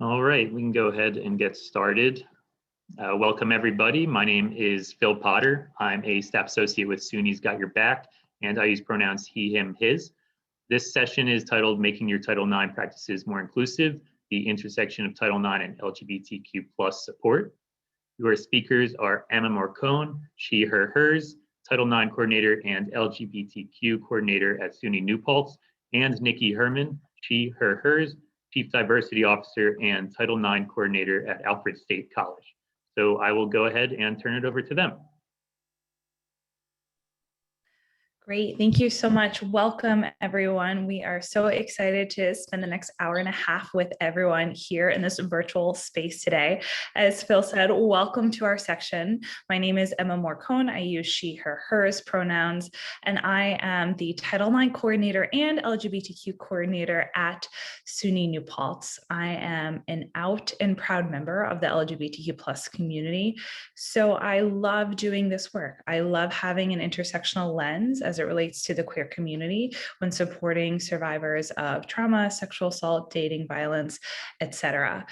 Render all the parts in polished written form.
All right, we can go ahead and get started. Welcome everybody. My name is Phil Potter. I'm a staff associate with SUNY's Got Your Back, and I use pronouns he, him, his. This session is titled Making Your Title IX Practices More Inclusive, the intersection of Title IX and LGBTQ plus support. Your speakers are Emma Morcone, she, her, hers, Title IX coordinator and LGBTQ coordinator at SUNY New Paltz, and Nikki Herman, she, her, hers, Chief Diversity Officer and Title IX Coordinator at Alfred State College. So I will go ahead and turn it over to them. Great, thank you so much. Welcome everyone. We are so excited to spend the next hour and a half with everyone here in this virtual space today. As Phil said, welcome to our section. My name is Emma Morcone. I use she, her, hers pronouns, and I am the Title IX coordinator and LGBTQ coordinator at SUNY New Paltz. I am an out and proud member of the LGBTQ plus community. So I love doing this work. I love having an intersectional lens as it relates to the queer community when supporting survivors of trauma, sexual assault, dating violence, etc.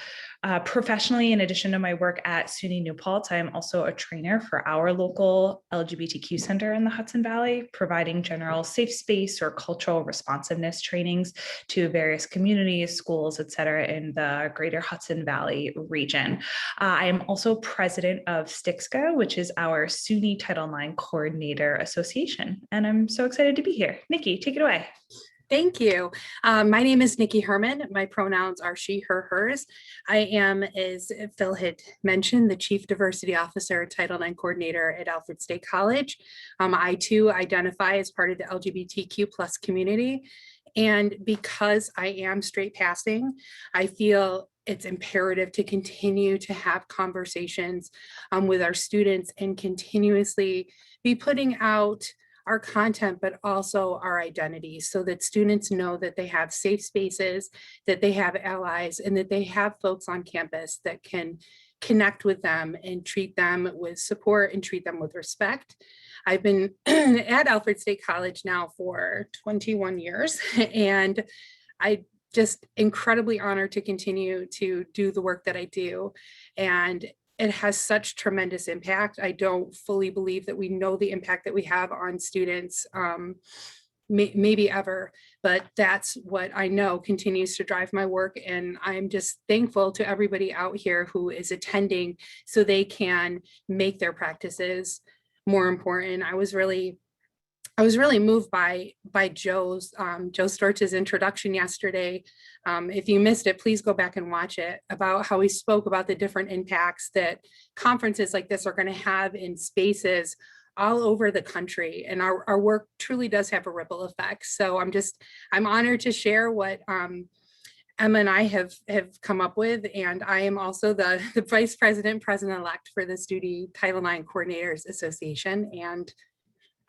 Professionally, in addition to my work at SUNY New Paltz, I am also a trainer for our local LGBTQ center in the Hudson Valley, providing general safe space or cultural responsiveness trainings to various communities, schools, etc. in the greater Hudson Valley region. I am also president of STIXCA, which is our SUNY Title IX Coordinator Association, and I'm so excited to be here. Nikki, take it away. Thank you. My name is Nikki Herman. My pronouns are she, her, hers. I am, as Phil had mentioned, the Chief Diversity Officer, Title IX Coordinator at Alfred State College. I too identify as part of the LGBTQ plus community. And because I am straight passing, I feel it's imperative to continue to have conversations with our students and continuously be putting out our content, but also our identities, so that students know that they have safe spaces, that they have allies, and that they have folks on campus that can connect with them and treat them with support and treat them with respect. I've been at Alfred State College now for 21 years, and I just incredibly honored to continue to do the work that I do. And it has such tremendous impact. I don't fully believe that we know the impact that we have on students, maybe ever, but that's what I know continues to drive my work. And I'm just thankful to everybody out here who is attending so they can make their practices more important. I was really moved by Joe Storch's introduction yesterday. If you missed it, please go back and watch it, about how he spoke about the different impacts that conferences like this are going to have in spaces all over the country. And our work truly does have a ripple effect. So I'm honored to share what Emma and I have come up with. And I am also the Vice President-elect for the SUNY Title IX Coordinators Association. And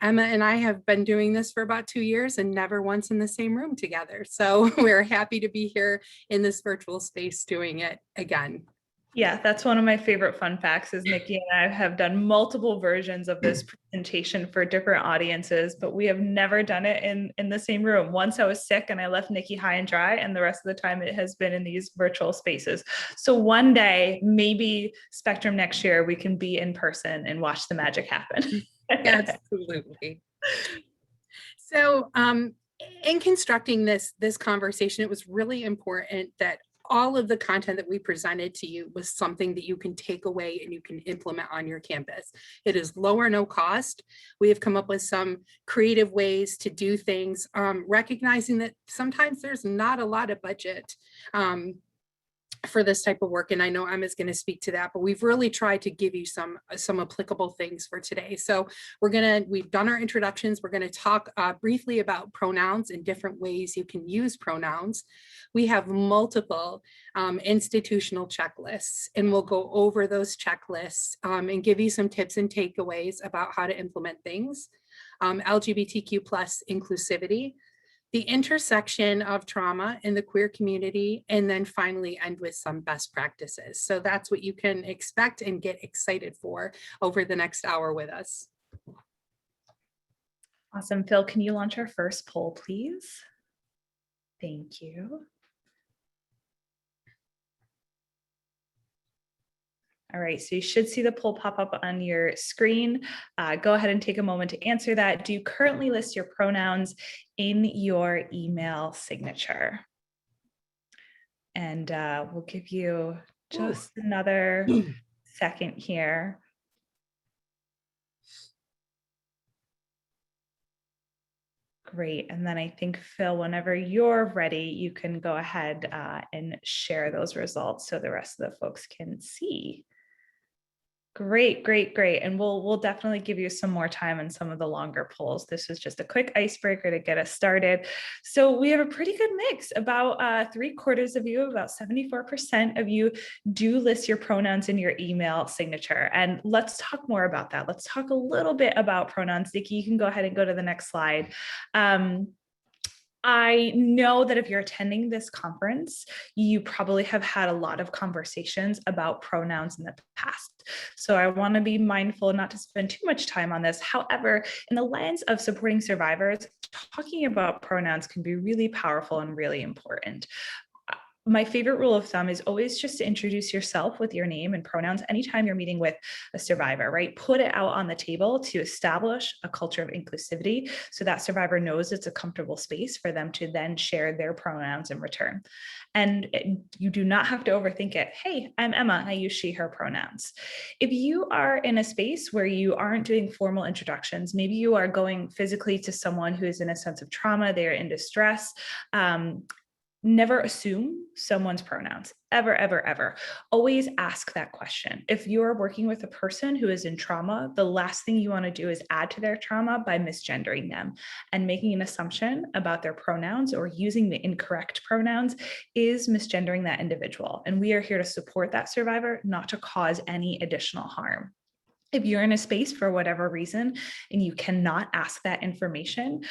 Emma and I have been doing this for about 2 years and never once in the same room together. So we're happy to be here in this virtual space doing it again. Yeah, that's one of my favorite fun facts is Nikki and I have done multiple versions of this presentation for different audiences, but we have never done it in the same room. Once I was sick and I left Nikki high and dry, and the rest of the time it has been in these virtual spaces. So one day, maybe Spectrum next year, we can be in person and watch the magic happen. Absolutely. So in constructing this conversation, it was really important that all of the content that we presented to you was something that you can take away and you can implement on your campus. It is low or no cost. We have come up with some creative ways to do things, recognizing that sometimes there's not a lot of budget for this type of work. And I know Emma's going to speak to that, but we've really tried to give you some applicable things for today. So we've done our introductions. We're going to talk briefly about pronouns and different ways you can use pronouns. We have multiple institutional checklists, and we'll go over those checklists and give you some tips and takeaways about how to implement things. LGBTQ plus inclusivity, the intersection of trauma in the queer community, and then finally end with some best practices. So that's what you can expect and get excited for over the next hour with us. Awesome. Phil, can you launch our first poll, please? Thank you. All right, so you should see the poll pop up on your screen. Go ahead and take a moment to answer that. Do you currently list your pronouns in your email signature? And we'll give you just another second here. Great. And then I think, Phil, whenever you're ready, you can go ahead and share those results so the rest of the folks can see. Great, great, great. And we'll definitely give you some more time in some of the longer polls. This was just a quick icebreaker to get us started. So we have a pretty good mix. About 3/4 of you, about 74% of you do list your pronouns in your email signature. And let's talk more about that. Let's talk a little bit about pronouns. Nikki, you can go ahead and go to the next slide. I know that if you're attending this conference, you probably have had a lot of conversations about pronouns in the past. So I want to be mindful not to spend too much time on this. However, in the lens of supporting survivors, talking about pronouns can be really powerful and really important. My favorite rule of thumb is always just to introduce yourself with your name and pronouns anytime you're meeting with a survivor, right? Put it out on the table to establish a culture of inclusivity so that survivor knows it's a comfortable space for them to then share their pronouns in return. And you do not have to overthink it. Hey, I'm Emma. I use she, her pronouns. If you are in a space where you aren't doing formal introductions, maybe you are going physically to someone who is in a sense of trauma, they're in distress, never assume someone's pronouns, ever, ever, ever. Always ask that question. If you're working with a person who is in trauma, the last thing you want to do is add to their trauma by misgendering them and making an assumption about their pronouns or using the incorrect pronouns is misgendering that individual. And we are here to support that survivor, not to cause any additional harm. If you're in a space for whatever reason and you cannot ask that information,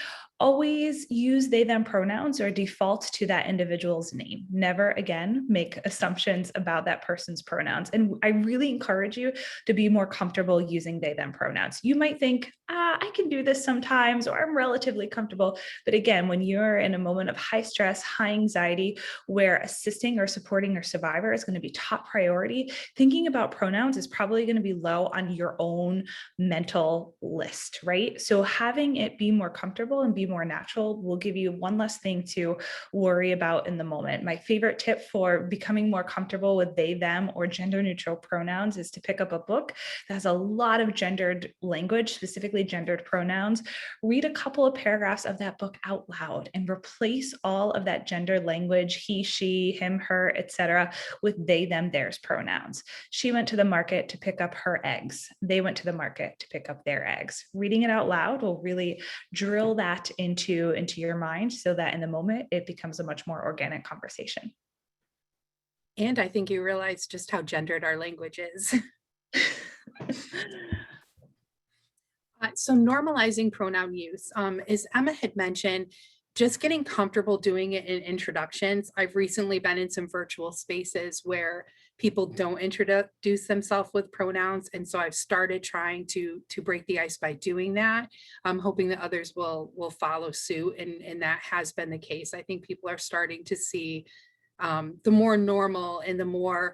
always use they, them pronouns or default to that individual's name. Never again make assumptions about that person's pronouns. And I really encourage you to be more comfortable using they, them pronouns. You might think, I can do this sometimes, or I'm relatively comfortable. But again, when you're in a moment of high stress, high anxiety, where assisting or supporting your survivor is going to be top priority, thinking about pronouns is probably going to be low on your own mental list, right? So having it be more comfortable and be more natural will give you one less thing to worry about in the moment. My favorite tip for becoming more comfortable with they, them, or gender neutral pronouns is to pick up a book that has a lot of gendered language, specifically gendered pronouns. Read a couple of paragraphs of that book out loud and replace all of that gendered language, he, she, him, her, etc., with they, them, theirs pronouns. She went to the market to pick up her eggs. They went to the market to pick up their eggs. Reading it out loud will really drill that into your mind so that in the moment it becomes a much more organic conversation. And I think you realize just how gendered our language is. So normalizing pronoun use, as Emma had mentioned, just getting comfortable doing it in introductions. I've recently been in some virtual spaces where people don't introduce themselves with pronouns. And so I've started trying to break the ice by doing that. I'm hoping that others will follow suit. And that has been the case. I think people are starting to see the more normal and the more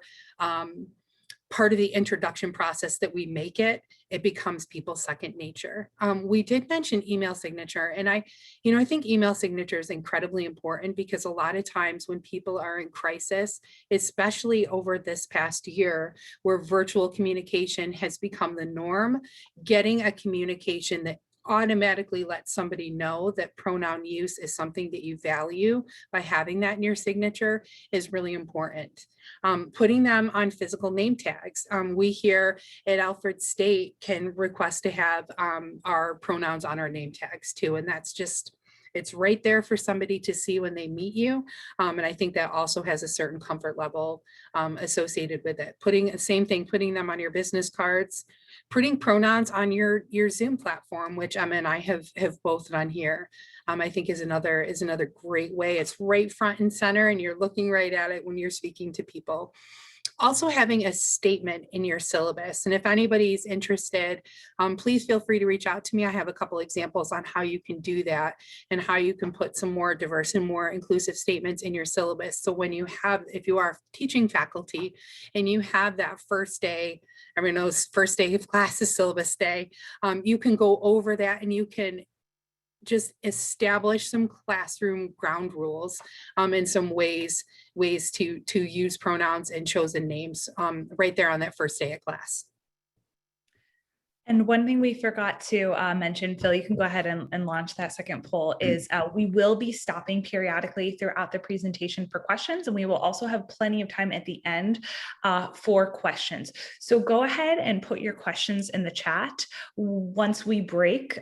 part of the introduction process that we make it becomes people's second nature. We did mention email signature, and I think email signature is incredibly important because a lot of times when people are in crisis, especially over this past year, where virtual communication has become the norm, getting a communication that automatically let somebody know that pronoun use is something that you value by having that in your signature is really important. Putting them on physical name tags. We here at Alfred State can request to have our pronouns on our name tags too. And that's just, it's right there for somebody to see when they meet you. And I think that also has a certain comfort level associated with it. Putting them on your business cards, putting pronouns on your Zoom platform, which Emma and I have both done here, I think is another great way. It's right front and center and you're looking right at it when you're speaking to people. Also having a statement in your syllabus. And if anybody's interested, please feel free to reach out to me. I have a couple examples on how you can do that and how you can put some more diverse and more inclusive statements in your syllabus. So when you have, if you are teaching faculty and you have that first day, everyone knows first day of class is syllabus day, you can go over that and you can just establish some classroom ground rules and some ways to use pronouns and chosen names right there on that first day of class. And one thing we forgot to mention, Phil, you can go ahead and launch that second poll, is we will be stopping periodically throughout the presentation for questions, and we will also have plenty of time at the end for questions. So go ahead and put your questions in the chat. Once we break,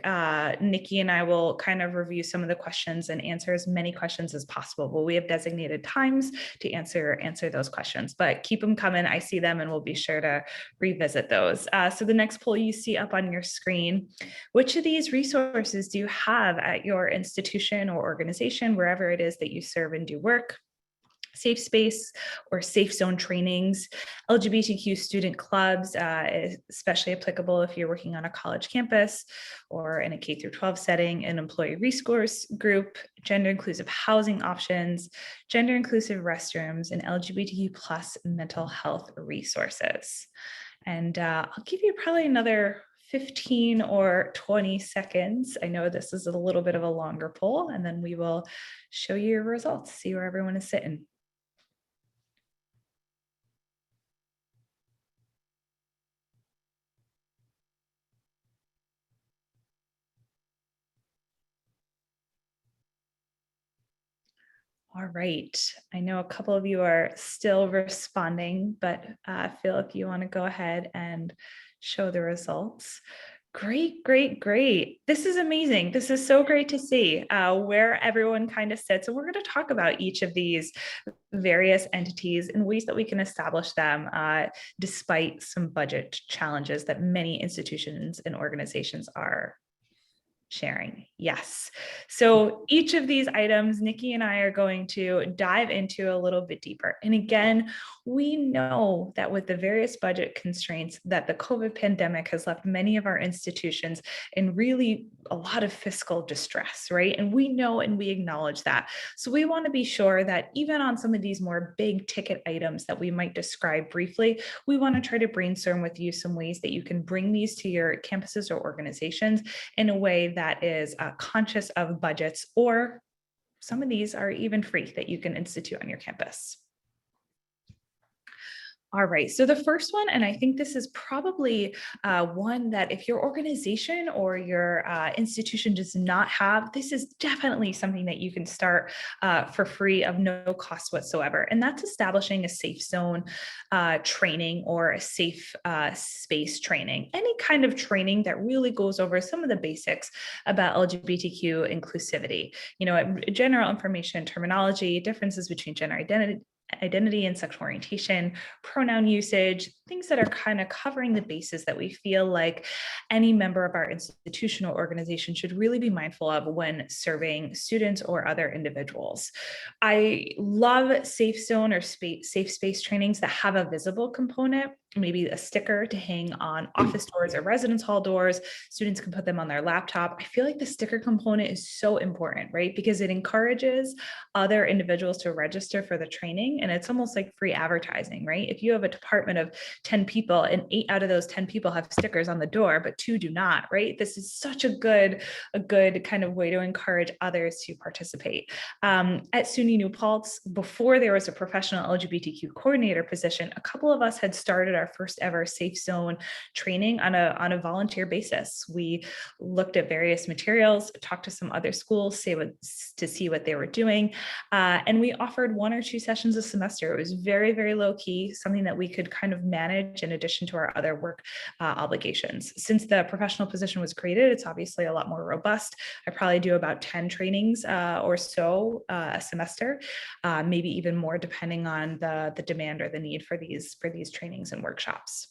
Nikki and I will kind of review some of the questions and answer as many questions as possible. But we have designated times to answer those questions, but keep them coming. I see them and we'll be sure to revisit those. So the next poll you see up on your screen, which of these resources do you have at your institution or organization, wherever it is that you serve and do work? Safe space or safe zone trainings, LGBTQ student clubs, especially applicable if you're working on a college campus or in a K through 12 setting, an employee resource group, gender inclusive housing options, gender inclusive restrooms, and LGBTQ plus mental health resources. And I'll give you probably another 15 or 20 seconds. I know this is a little bit of a longer poll, and then we will show you your results, see where everyone is sitting. All right, I know a couple of you are still responding, but Phil, if you want to go ahead and show the results. Great, great, great. This is amazing. This is so great to see where everyone kind of sits. And we're going to talk about each of these various entities and ways that we can establish them despite some budget challenges that many institutions and organizations are sharing. Yes. So each of these items, Nikki and I are going to dive into a little bit deeper. And again, we know that with the various budget constraints that the COVID pandemic has left many of our institutions in really a lot of fiscal distress, right? And we know and we acknowledge that. So we want to be sure that even on some of these more big ticket items that we might describe briefly, we want to try to brainstorm with you some ways that you can bring these to your campuses or organizations in a way that is conscious of budgets, or some of these are even free that you can institute on your campus. All right, so the first one, and I think this is probably one that if your organization or your institution does not have, this is definitely something that you can start for free of no cost whatsoever. And that's establishing a safe zone training or a safe space training, any kind of training that really goes over some of the basics about LGBTQ inclusivity. You know, general information, terminology, differences between gender identity and sexual orientation, pronoun usage, things that are kind of covering the bases that we feel like any member of our institutional organization should really be mindful of when serving students or other individuals. I love safe zone or safe space trainings that have a visible component, maybe a sticker to hang on office doors or residence hall doors. Students can put them on their laptop. I feel like the sticker component is so important, right? Because it encourages other individuals to register for the training, and it's almost like free advertising, right? If you have a department of 10 people and 8 out of those 10 people have stickers on the door, but 2 do not, right? This is such a good kind of way to encourage others to participate. At SUNY New Paltz, before there was a professional LGBTQ coordinator position, a couple of us had started our first ever safe zone training on a volunteer basis. We looked at various materials, talked to some other schools, to see what they were doing, and we offered 1 or 2 sessions a semester. It was very, very low key, something that we could kind of manage in addition to our other work obligations. Since the professional position was created, it's obviously a lot more robust. I probably do about 10 trainings or so a semester, maybe even more depending on the demand or the need for these trainings and workshops.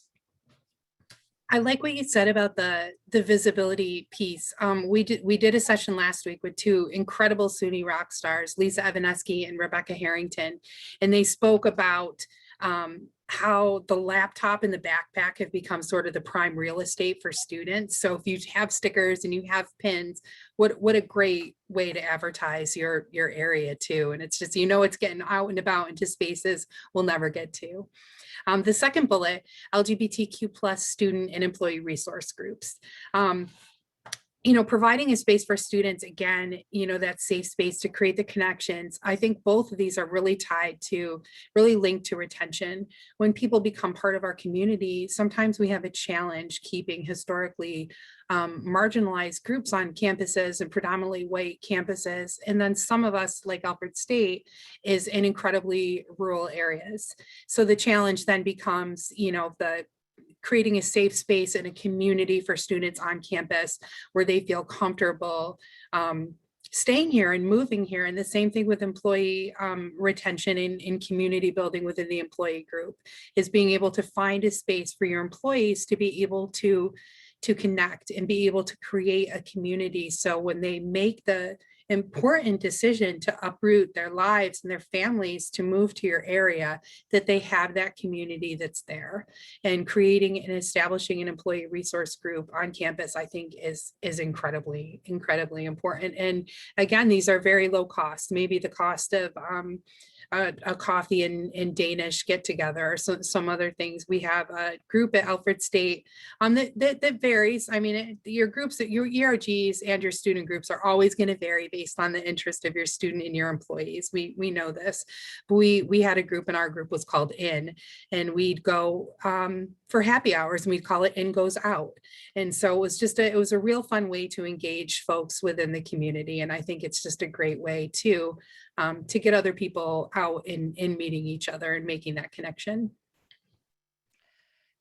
I like what you said about the visibility piece. We did a session last week with 2 incredible SUNY rock stars, Lisa Evanesky and Rebecca Harrington, and they spoke about how the laptop and the backpack have become sort of the prime real estate for students. So if you have stickers and you have pins, what a great way to advertise your area too. And it's just, it's getting out and about into spaces we'll never get to. The second bullet, LGBTQ plus student and employee resource groups. Providing a space for students, again, that safe space to create the connections. I think both of these are really linked to retention. When people become part of our community, sometimes we have a challenge keeping historically marginalized groups on campuses and predominantly white campuses. And then some of us, like Alfred State, is in incredibly rural areas. So the challenge then becomes, the creating a safe space and a community for students on campus where they feel comfortable staying here and moving here. And the same thing with employee retention and community building within the employee group is being able to find a space for your employees to be able to connect and be able to create a community. So when they make the important decision to uproot their lives and their families to move to your area, that they have that community that's there. And creating and establishing an employee resource group on campus, I think is incredibly important. And again, these are very low cost, maybe the cost of a coffee and Danish get together, or some other things. We have a group at Alfred State that varies. I mean, your groups, your ERGs and your student groups are always going to vary based on the interest of your student and your employees. We know this. But we had a group, and our group was called In, and we'd go for happy hours, and we'd call it In Goes Out. And so it was a real fun way to engage folks within the community. And I think it's just a great way to get other people out in meeting each other and making that connection.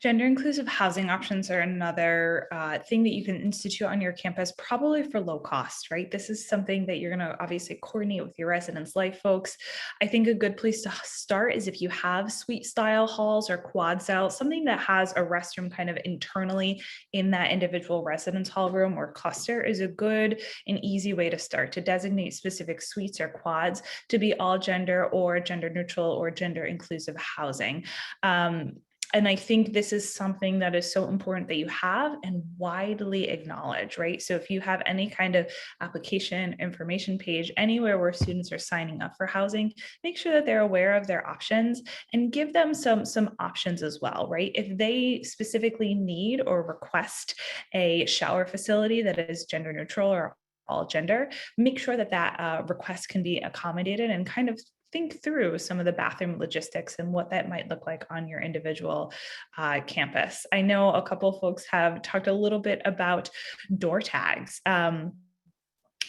Gender inclusive housing options are another thing that you can institute on your campus, probably for low cost, right? This is something that you're going to obviously coordinate with your residence life folks. I think a good place to start is if you have suite style halls or quad style, something that has a restroom kind of internally in that individual residence hall room or cluster is a good and easy way to start, to designate specific suites or quads to be all gender or gender neutral or gender inclusive housing. And I think this is something that is so important that you have and widely acknowledged, right? So if you have any kind of application information page anywhere where students are signing up for housing, make sure that they're aware of their options and give them some options as well, right? If they specifically need or request a shower facility that is gender neutral or all gender, make sure that request can be accommodated, and kind of think through some of the bathroom logistics and what that might look like on your individual campus. I know a couple of folks have talked a little bit about door tags.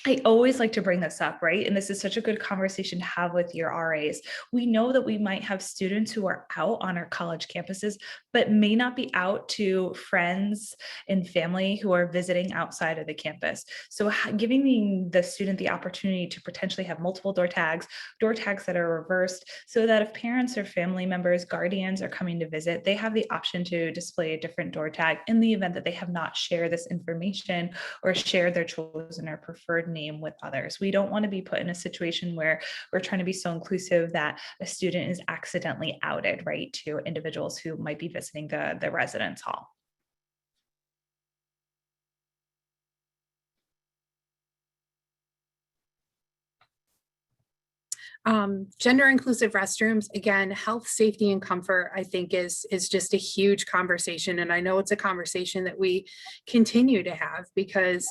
I always like to bring this up, right? And this is such a good conversation to have with your RAs. We know that we might have students who are out on our college campuses, but may not be out to friends and family who are visiting outside of the campus. So giving the student the opportunity to potentially have multiple door tags that are reversed, so that if parents or family members, guardians are coming to visit, they have the option to display a different door tag in the event that they have not shared this information or shared their chosen or preferred name with others. We don't want to be put in a situation where we're trying to be so inclusive that a student is accidentally outed, right, to individuals who might be visiting the residence hall. Gender inclusive restrooms, again, health, safety, and comfort, I think is just a huge conversation. And I know it's a conversation that we continue to have, because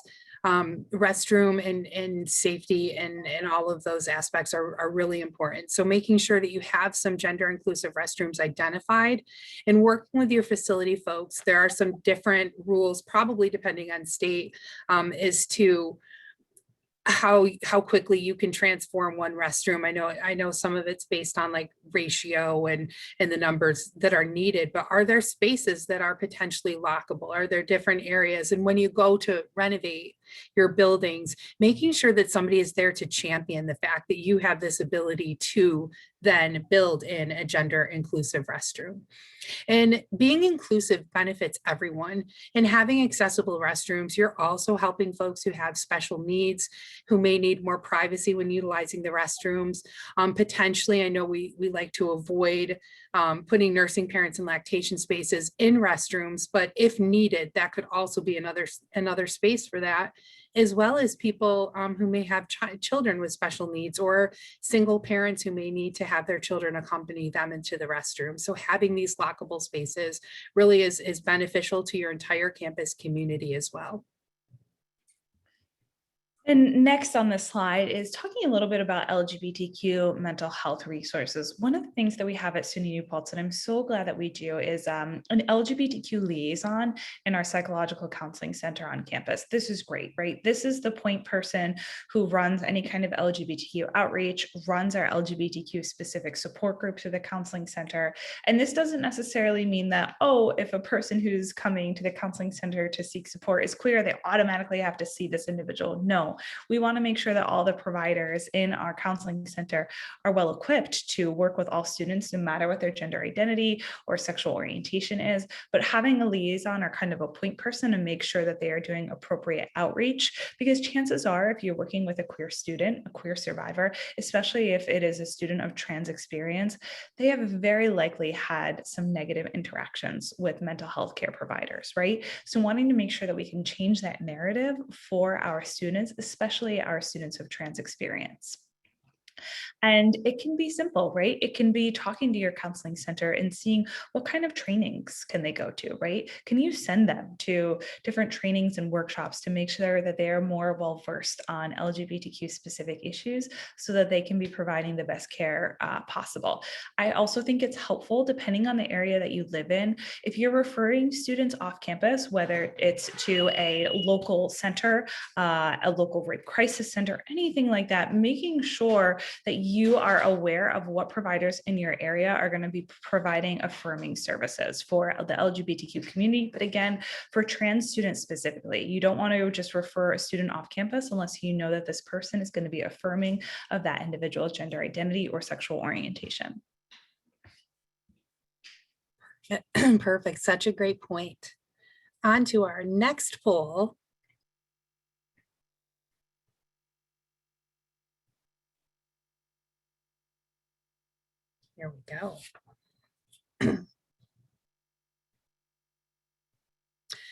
restroom and safety and all of those aspects are really important. So making sure that you have some gender inclusive restrooms identified, and working with your facility folks. There are some different rules, probably depending on state, as to how quickly you can transform one restroom. I know some of it's based on like ratio and the numbers that are needed, but are there spaces that are potentially lockable? Are there different areas? And when you go to renovate your buildings, making sure that somebody is there to champion the fact that you have this ability to then build in a gender inclusive restroom. And being inclusive benefits everyone. And having accessible restrooms, you're also helping folks who have special needs, who may need more privacy when utilizing the restrooms. Potentially, I know we like to avoid putting nursing parents and lactation spaces in restrooms, but if needed, that could also be another space for that, as well as people who may have children with special needs or single parents who may need to have their children accompany them into the restroom. So having these lockable spaces really is beneficial to your entire campus community as well. And next on this slide is talking a little bit about LGBTQ mental health resources. One of the things that we have at SUNY New Paltz, and I'm so glad that we do, is an LGBTQ liaison in our psychological counseling center on campus. This is great, right? This is the point person who runs any kind of LGBTQ outreach, runs our LGBTQ specific support groups or the counseling center. And this doesn't necessarily mean that, oh, if a person who's coming to the counseling center to seek support is queer, they automatically have to see this individual. No. We want to make sure that all the providers in our counseling center are well equipped to work with all students, no matter what their gender identity or sexual orientation is, but having a liaison or kind of a point person and make sure that they are doing appropriate outreach, because chances are if you're working with a queer student, a queer survivor, especially if it is a student of trans experience, they have very likely had some negative interactions with mental health care providers, right? So wanting to make sure that we can change that narrative for our students, especially our students of trans experience. And it can be simple, right? It can be talking to your counseling center and seeing what kind of trainings can they go to, right? Can you send them to different trainings and workshops to make sure that they are more well-versed on LGBTQ specific issues so that they can be providing the best care possible? I also think it's helpful, depending on the area that you live in, if you're referring students off campus, whether it's to a local center, a local rape crisis center, anything like that, making sure that you are aware of what providers in your area are going to be providing affirming services for the LGBTQ community. But again, for trans students specifically, you don't want to just refer a student off campus unless you know that this person is going to be affirming of that individual's gender identity or sexual orientation. Perfect. Such a great point. On to our next poll. Here we go.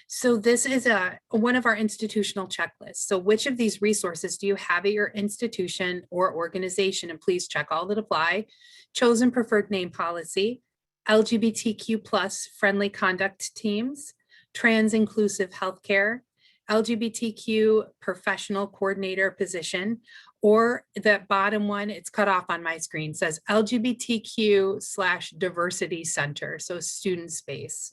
So this is one of our institutional checklists. So which of these resources do you have at your institution or organization? And please check all that apply. Chosen preferred name policy, LGBTQ plus friendly conduct teams, trans inclusive healthcare, LGBTQ professional coordinator position, or that bottom one, it's cut off on my screen, says LGBTQ/diversity center, so student space.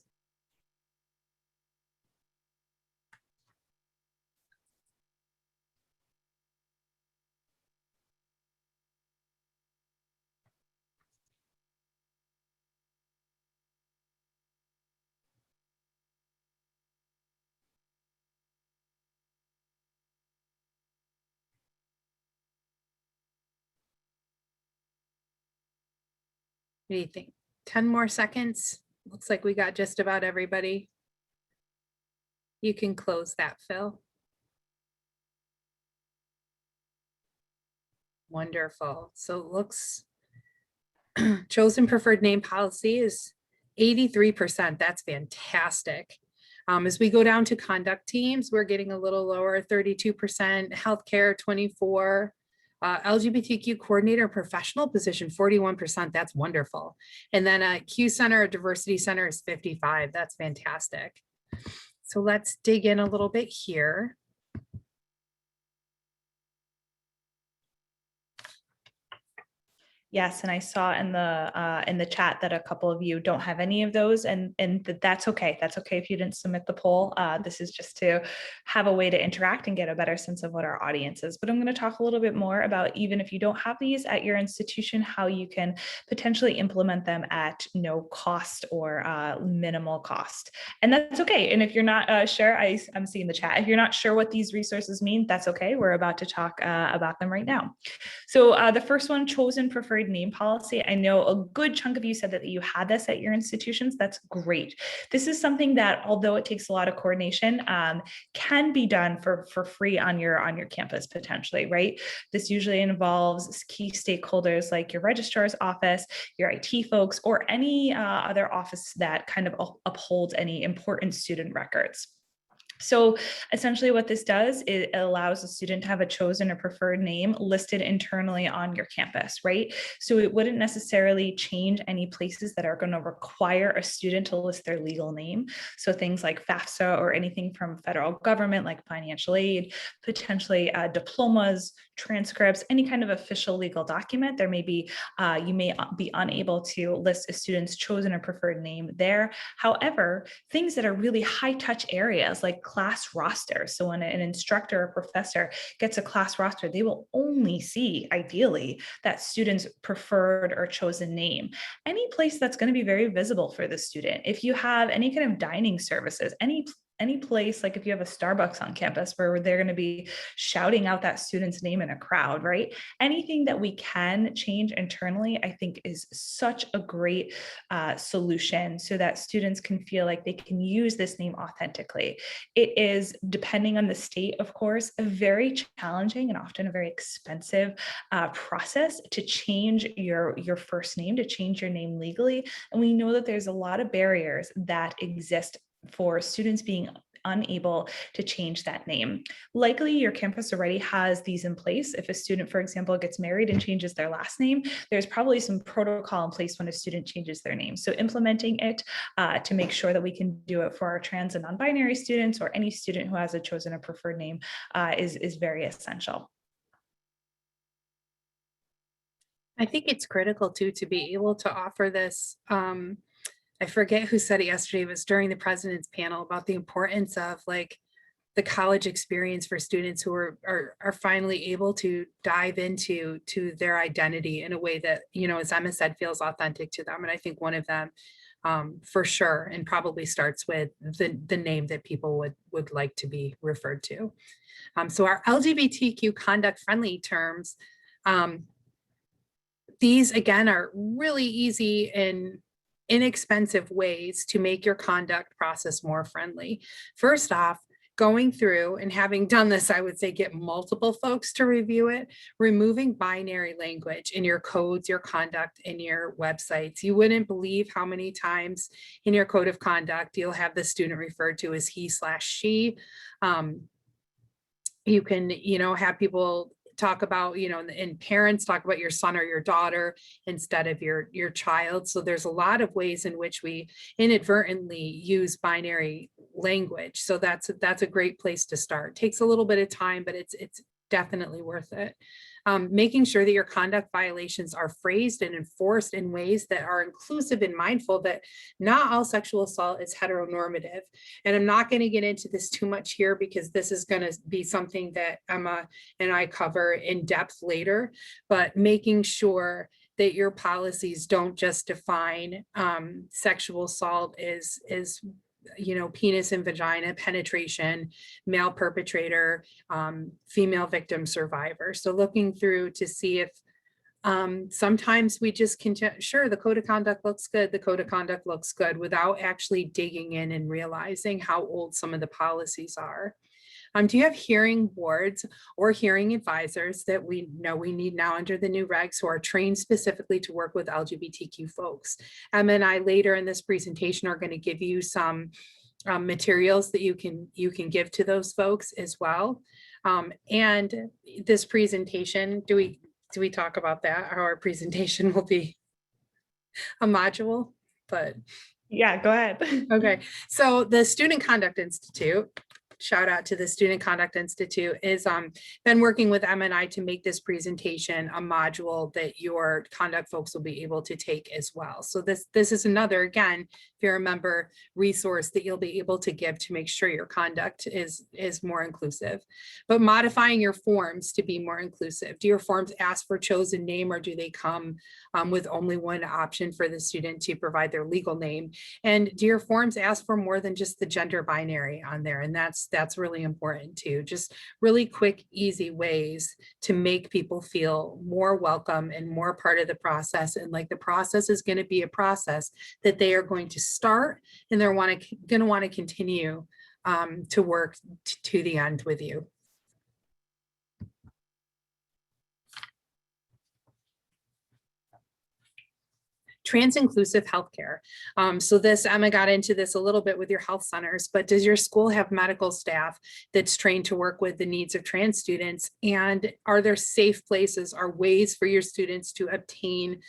What do you think? 10 more seconds. Looks like we got just about everybody. You can close that, Phil. Wonderful. So it looks chosen preferred name policy is 83%. That's fantastic. As we go down to conduct teams, we're getting a little lower, 32%, healthcare, 24%. LGBTQ coordinator professional position, 41%. That's wonderful. And then Q Center, Diversity Center is 55%. That's fantastic. So let's dig in a little bit here. Yes, and I saw in the chat that a couple of you don't have any of those, and that's okay. That's okay if you didn't submit the poll. This is just to have a way to interact and get a better sense of what our audience is. But I'm going to talk a little bit more about, even if you don't have these at your institution, how you can potentially implement them at no cost or minimal cost. And that's okay. And if you're not sure, I'm seeing the chat. If you're not sure what these resources mean, that's okay. We're about to talk about them right now. So the first one, chosen preferred name policy. I know a good chunk of you said that you had this at your institutions. That's great. This is something that, although it takes a lot of coordination, can be done for free on your campus potentially, right? This usually involves key stakeholders like your registrar's office, your IT folks, or any other office that kind of upholds any important student records. So essentially what this does is it allows a student to have a chosen or preferred name listed internally on your campus, right? So it wouldn't necessarily change any places that are going to require a student to list their legal name. So things like FAFSA or anything from federal government like financial aid, potentially diplomas, transcripts, any kind of official legal document. There may be, you may be unable to list a student's chosen or preferred name there. However, things that are really high touch areas like class roster. So when an instructor or professor gets a class roster, they will only see, ideally, that student's preferred or chosen name. Any place that's going to be very visible for the student. If you have any kind of dining services, any place, like if you have a Starbucks on campus where they're going to be shouting out that student's name in a crowd, right? Anything that we can change internally, I think is such a great solution so that students can feel like they can use this name authentically. It is, depending on the state, of course, a very challenging and often a very expensive process to change your first name, to change your name legally. And we know that there's a lot of barriers that exist for students being unable to change that name. Likely your campus already has these in place. If a student, for example, gets married and changes their last name, there's probably some protocol in place when a student changes their name. So implementing it to make sure that we can do it for our trans and non-binary students or any student who has a chosen or preferred name is very essential. I think it's critical too, to be able to offer this. I forget who said it yesterday, it was during the president's panel about the importance of like the college experience for students who are finally able to dive into their identity in a way that, you know, as Emma said, feels authentic to them. And I think one of them for sure, and probably starts with the name that people would like to be referred to. So our LGBTQ conduct friendly terms, these again are really easy and inexpensive ways to make your conduct process more friendly. First off, going through and having done this, I would say get multiple folks to review it, removing binary language in your codes, your conduct, in your websites. You wouldn't believe how many times in your code of conduct you'll have the student referred to as he/she. You can, you know, have people talk about, you know, and parents talk about your son or your daughter instead of your child. So there's a lot of ways in which we inadvertently use binary language. So that's a great place to start. Takes a little bit of time, but it's definitely worth it. Making sure that your conduct violations are phrased and enforced in ways that are inclusive and mindful that not all sexual assault is heteronormative. And I'm not going to get into this too much here because this is going to be something that Emma and I cover in depth later, but making sure that your policies don't just define sexual assault is you know, penis and vagina penetration, male perpetrator, female victim survivor. So looking through to see if sometimes we just can, sure, the code of conduct looks good, the code of conduct looks good, without actually digging in and realizing how old some of the policies are. Do you have hearing boards or hearing advisors that we know we need now under the new regs who are trained specifically to work with LGBTQ folks? Emma and I later in this presentation are going to give you some materials that you can give to those folks as well. And this presentation, do we talk about that? How our presentation will be a module, but yeah, go ahead. Okay, so the Student Conduct Institute, shout out to the Student Conduct Institute, is been working with Emma and I to make this presentation a module that your conduct folks will be able to take as well. So this is another, again, if you're a member, resource that you'll be able to give to make sure your conduct is more inclusive. But modifying your forms to be more inclusive. Do your forms ask for chosen name, or do they come with only one option for the student to provide their legal name? And do your forms ask for more than just the gender binary on there? And that's that's really important too. Just really quick, easy ways to make people feel more welcome and more part of the process. And like the process is going to be a process that they are going to start and they're going to want to continue to work to the end with you. Trans-inclusive healthcare. So this, Emma got into this a little bit with your health centers, but does your school have medical staff that's trained to work with the needs of trans students? And are there safe places or ways for your students to obtain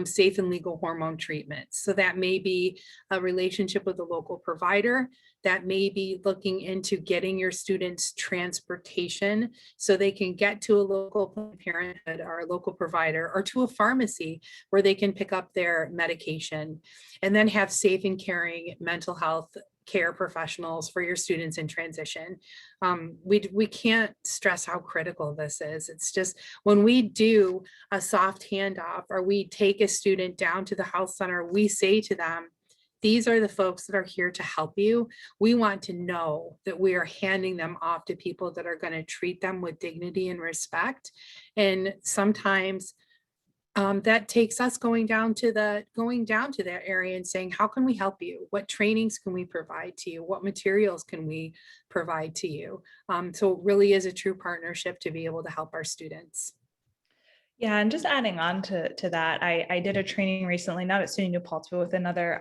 safe and legal hormone treatments? So that may be a relationship with a local provider. That may be looking into getting your students transportation so they can get to a local Planned Parenthood or a local provider or to a pharmacy where they can pick up their medication, and then have safe and caring mental health care professionals for your students in transition. We can't stress how critical this is. It's just when we do a soft handoff or we take a student down to the health center, we say to them, these are the folks that are here to help you. We want to know that we are handing them off to people that are going to treat them with dignity and respect. And sometimes that takes us going down to that area and saying, how can we help you? What trainings can we provide to you? What materials can we provide to you? So it really is a true partnership to be able to help our students. Yeah, and just adding on to that, I did a training recently, not at SUNY New Paltz, but with another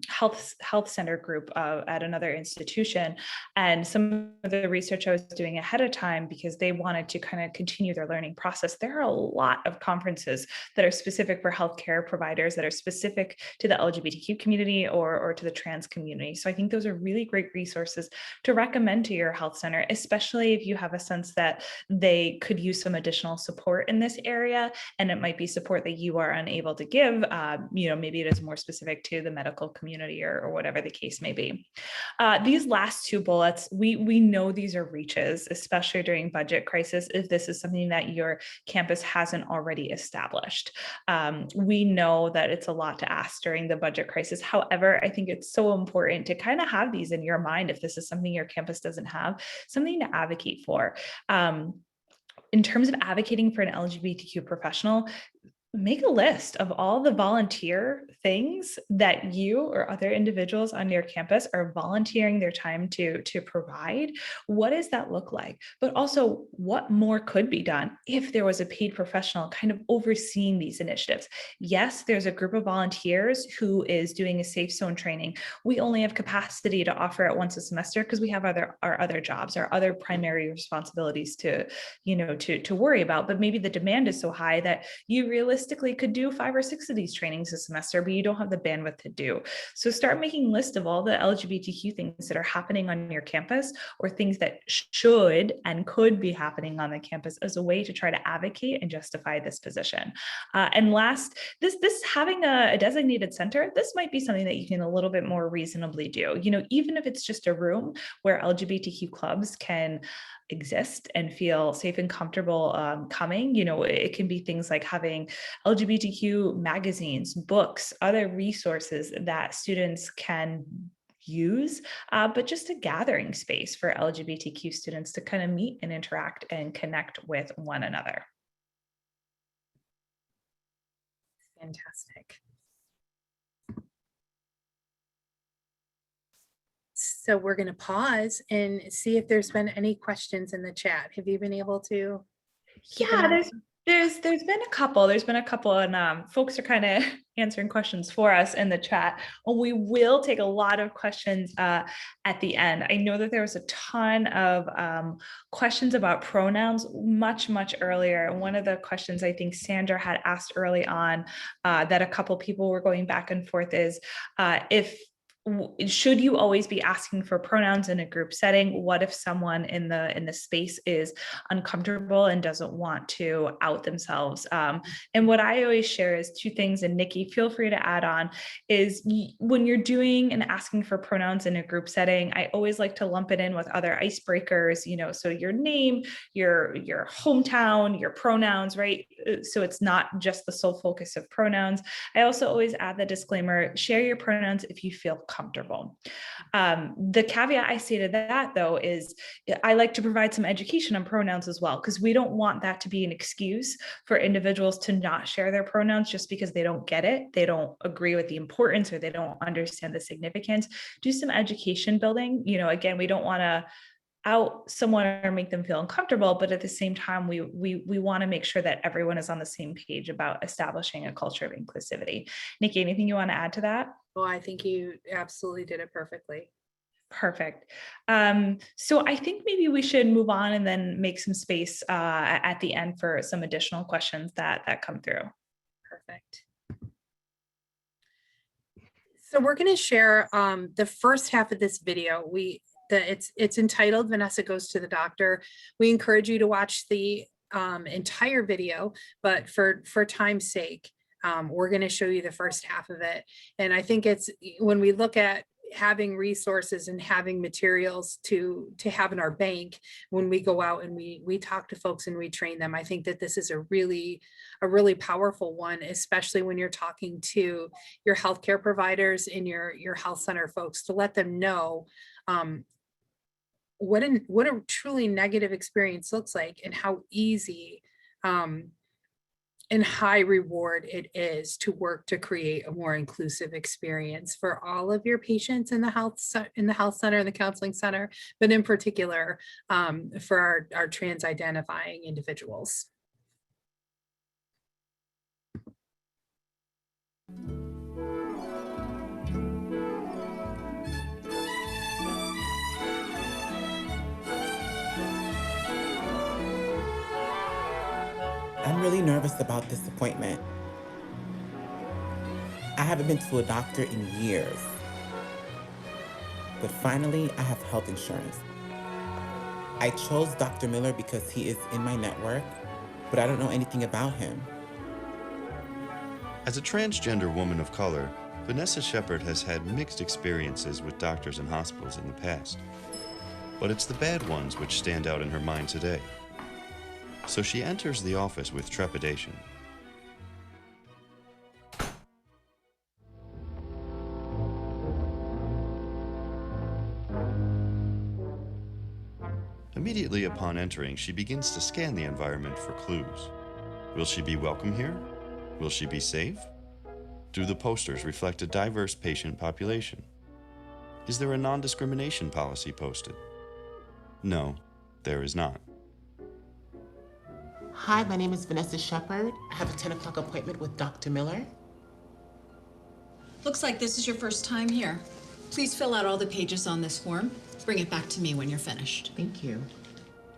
health center group at another institution. And some of the research I was doing ahead of time, because they wanted to kind of continue their learning process. There are a lot of conferences that are specific for healthcare providers, that are specific to the LGBTQ community or to the trans community. So I think those are really great resources to recommend to your health center, especially if you have a sense that they could use some additional support in this area. And it might be support that you are unable to give. Maybe it is more specific to the medical community or whatever the case may be. These last two bullets, we know these are reaches, especially during budget crisis, if this is something that your campus hasn't already established. We know that it's a lot to ask during the budget crisis. However, I think it's so important to kind of have these in your mind if this is something your campus doesn't have, something to advocate for. In terms of advocating for an LGBTQ professional, make a list of all the volunteer things that you or other individuals on your campus are volunteering their time to provide. What does that look like? But also, what more could be done if there was a paid professional kind of overseeing these initiatives? Yes, there's a group of volunteers who is doing a safe zone training. We only have capacity to offer it once a semester because we have our other jobs, our other primary responsibilities to worry about. But maybe the demand is so high that you realistically could do 5 or 6 of these trainings a semester, but you don't have the bandwidth to do. So start making lists of all the LGBTQ things that are happening on your campus, or things that should and could be happening on the campus, as a way to try to advocate and justify this position. And last, this having a designated center, this might be something that you can a little bit more reasonably do. Even if it's just a room where LGBTQ clubs can exist and feel safe and comfortable coming. It can be things like having LGBTQ magazines, books, other resources that students can use, but just a gathering space for LGBTQ students to kind of meet and interact and connect with one another. Fantastic. So we're going to pause and see if there's been any questions in the chat. Have you been able to? Yeah, there's been a couple. There's been a couple, and folks are kind of answering questions for us in the chat. Well, we will take a lot of questions at the end. I know that there was a ton of questions about pronouns much earlier. One of the questions I think Sandra had asked early on that a couple people were going back and forth is should you always be asking for pronouns in a group setting? What if someone in the space is uncomfortable and doesn't want to out themselves? And what I always share is 2 things, and Nikki, feel free to add on, is when you're doing and asking for pronouns in a group setting, I always like to lump it in with other icebreakers, so your name, your hometown, your pronouns, right? So it's not just the sole focus of pronouns. I also always add the disclaimer, share your pronouns if you feel comfortable. The caveat I say to that, though, is I like to provide some education on pronouns as well, because we don't want that to be an excuse for individuals to not share their pronouns just because they don't get it, they don't agree with the importance, or they don't understand the significance. Do some education building. Again, we don't want to out someone or make them feel uncomfortable, but at the same time, we want to make sure that everyone is on the same page about establishing a culture of inclusivity. Nikki, anything you want to add to that? Well, I think you absolutely did it perfectly. Perfect. So I think maybe we should move on and then make some space at the end for some additional questions that come through. Perfect. So we're going to share the first half of this video. It's entitled Vanessa Goes to the Doctor. We encourage you to watch the entire video, but for time's sake, we're going to show you the first half of it. And I think it's when we look at having resources and having materials to have in our bank when we go out and we talk to folks and we train them, I think that this is a really powerful one, especially when you're talking to your healthcare providers and your health center folks, to let them know what a truly negative experience looks like, and how easy and high reward it is to work to create a more inclusive experience for all of your patients in the health center, in the counseling center, but in particular for our trans identifying individuals. I'm really nervous about this appointment. I haven't been to a doctor in years. But finally, I have health insurance. I chose Dr. Miller because he is in my network, but I don't know anything about him. As a transgender woman of color, Vanessa Shepard has had mixed experiences with doctors and hospitals in the past. But it's the bad ones which stand out in her mind today. So she enters the office with trepidation. Immediately upon entering, she begins to scan the environment for clues. Will she be welcome here? Will she be safe? Do the posters reflect a diverse patient population? Is there a non-discrimination policy posted? No, there is not. Hi, my name is Vanessa Shepard. I have a 10 o'clock appointment with Dr. Miller. Looks like this is your first time here. Please fill out all the pages on this form. Bring it back to me when you're finished. Thank you.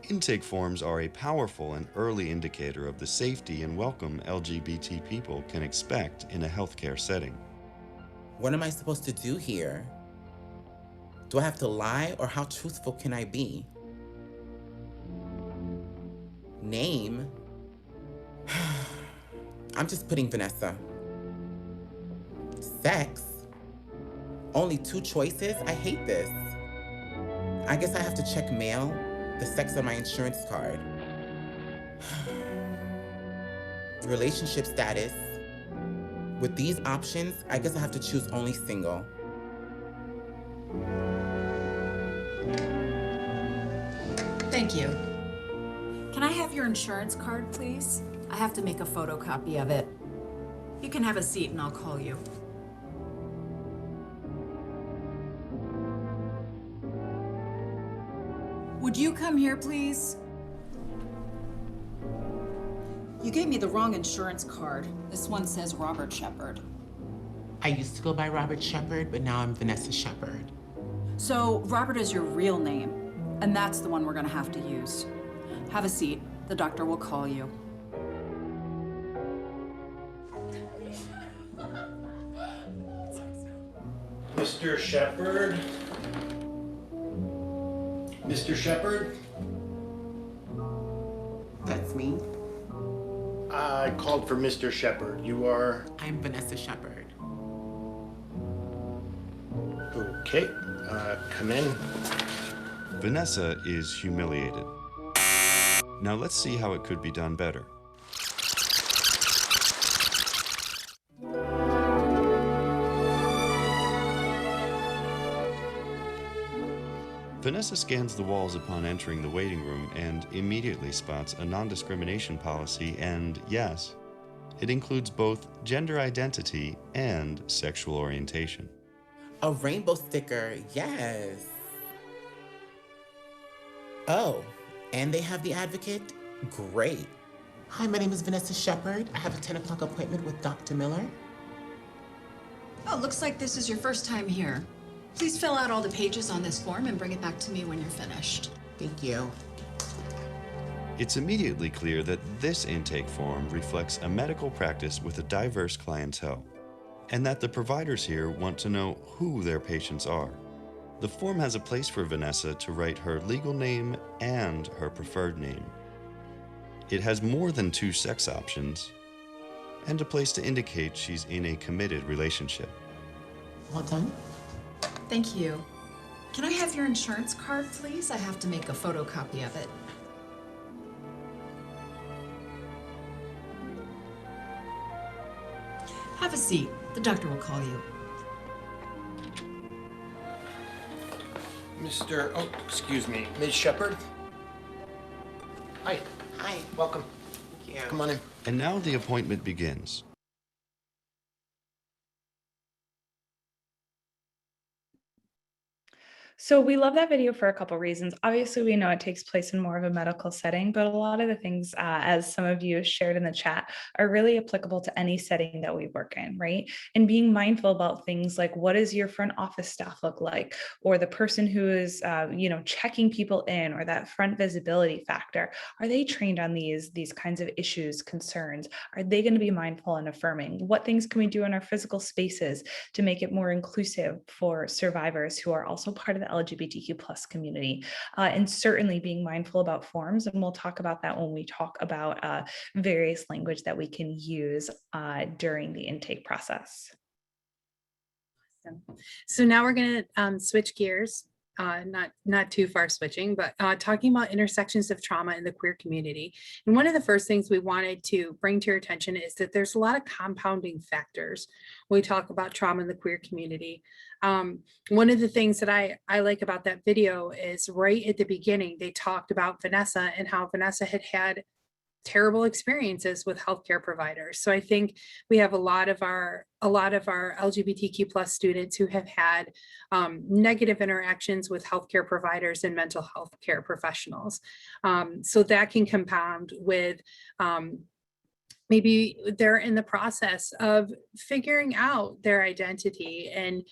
Intake forms are a powerful and early indicator of the safety and welcome LGBT people can expect in a healthcare setting. What am I supposed to do here? Do I have to lie, or how truthful can I be? Name? I'm just putting Vanessa. Sex? Only 2 choices? I hate this. I guess I have to check mail, the sex on my insurance card. Relationship status. With these options, I guess I have to choose only single. Thank you. Can I have your insurance card, please? I have to make a photocopy of it. You can have a seat and I'll call you. Would you come here, please? You gave me the wrong insurance card. This one says Robert Shepard. I used to go by Robert Shepard, but now I'm Vanessa Shepard. So Robert is your real name, and that's the one we're gonna have to use. Have a seat. The doctor will call you. Mr. Shepard? Mr. Shepard? That's me. I called for Mr. Shepard. You are? I'm Vanessa Shepard. Okay, come in. Vanessa is humiliated. Now let's see how it could be done better. Vanessa scans the walls upon entering the waiting room and immediately spots a non-discrimination policy, and yes, it includes both gender identity and sexual orientation. A rainbow sticker, yes. Oh, and they have the advocate? Great. Hi, my name is Vanessa Shepard. I have a 10 o'clock appointment with Dr. Miller. Oh, looks like this is your first time here. Please fill out all the pages on this form and bring it back to me when you're finished. Thank you. It's immediately clear that this intake form reflects a medical practice with a diverse clientele, and that the providers here want to know who their patients are. The form has a place for Vanessa to write her legal name and her preferred name. It has more than 2 sex options, and a place to indicate she's in a committed relationship. All done? Thank you. Can I have your insurance card, please? I have to make a photocopy of it. Have a seat. The doctor will call you. Excuse me, Ms. Shepard? Hi. Hi. Welcome. Thank you. Come on in. And now the appointment begins. So we love that video for a couple reasons. Obviously, we know it takes place in more of a medical setting, but a lot of the things, as some of you shared in the chat, are really applicable to any setting that we work in, right? And being mindful about things like, what does your front office staff look like? Or the person who is, checking people in, or that front visibility factor. Are they trained on these kinds of issues, concerns? Are they going to be mindful and affirming? What things can we do in our physical spaces to make it more inclusive for survivors who are also part of the LGBTQ plus community, and certainly being mindful about forms. And we'll talk about that when we talk about various language that we can use during the intake process. So now we're going to switch gears. Not too far switching, but talking about intersections of trauma in the queer community. And one of the first things we wanted to bring to your attention is that there's a lot of compounding factors when we talk about trauma in the queer community. One of the things that I like about that video is right at the beginning, they talked about Vanessa and how Vanessa had terrible experiences with healthcare providers. So I think we have a lot of our LGBTQ plus students who have had negative interactions with healthcare providers and mental health care professionals. So that can compound with maybe they're in the process of figuring out their identity and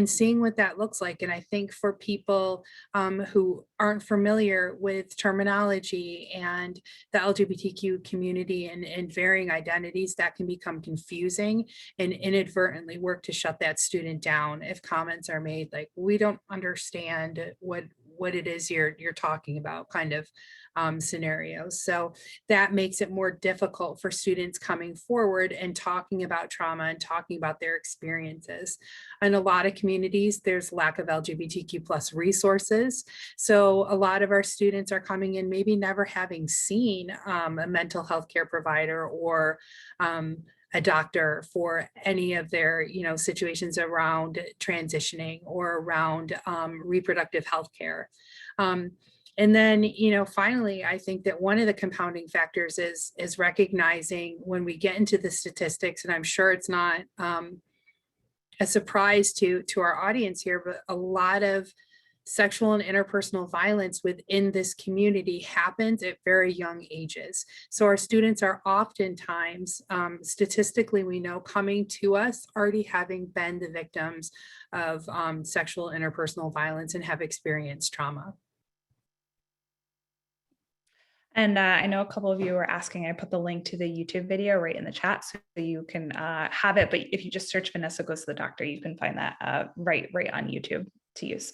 seeing what that looks like. And I think for people who aren't familiar with terminology and the LGBTQ community and varying identities, that can become confusing and inadvertently work to shut that student down if comments are made like, we don't understand what it is you're talking about, kind of scenarios. So that makes it more difficult for students coming forward and talking about trauma and talking about their experiences. In a lot of communities, there's lack of LGBTQ plus resources. So a lot of our students are coming in maybe never having seen a mental health care provider or a doctor for any of their, situations around transitioning or around reproductive health care. And then, finally, I think that one of the compounding factors is recognizing when we get into the statistics, and I'm sure it's not a surprise to our audience here, but a lot of sexual and interpersonal violence within this community happens at very young ages. So our students are oftentimes, statistically, we know, coming to us already having been the victims of sexual interpersonal violence and have experienced trauma. And I know a couple of you were asking, I put the link to the YouTube video right in the chat so you can have it. But if you just search Vanessa Goes to the Doctor, you can find that right on YouTube to use.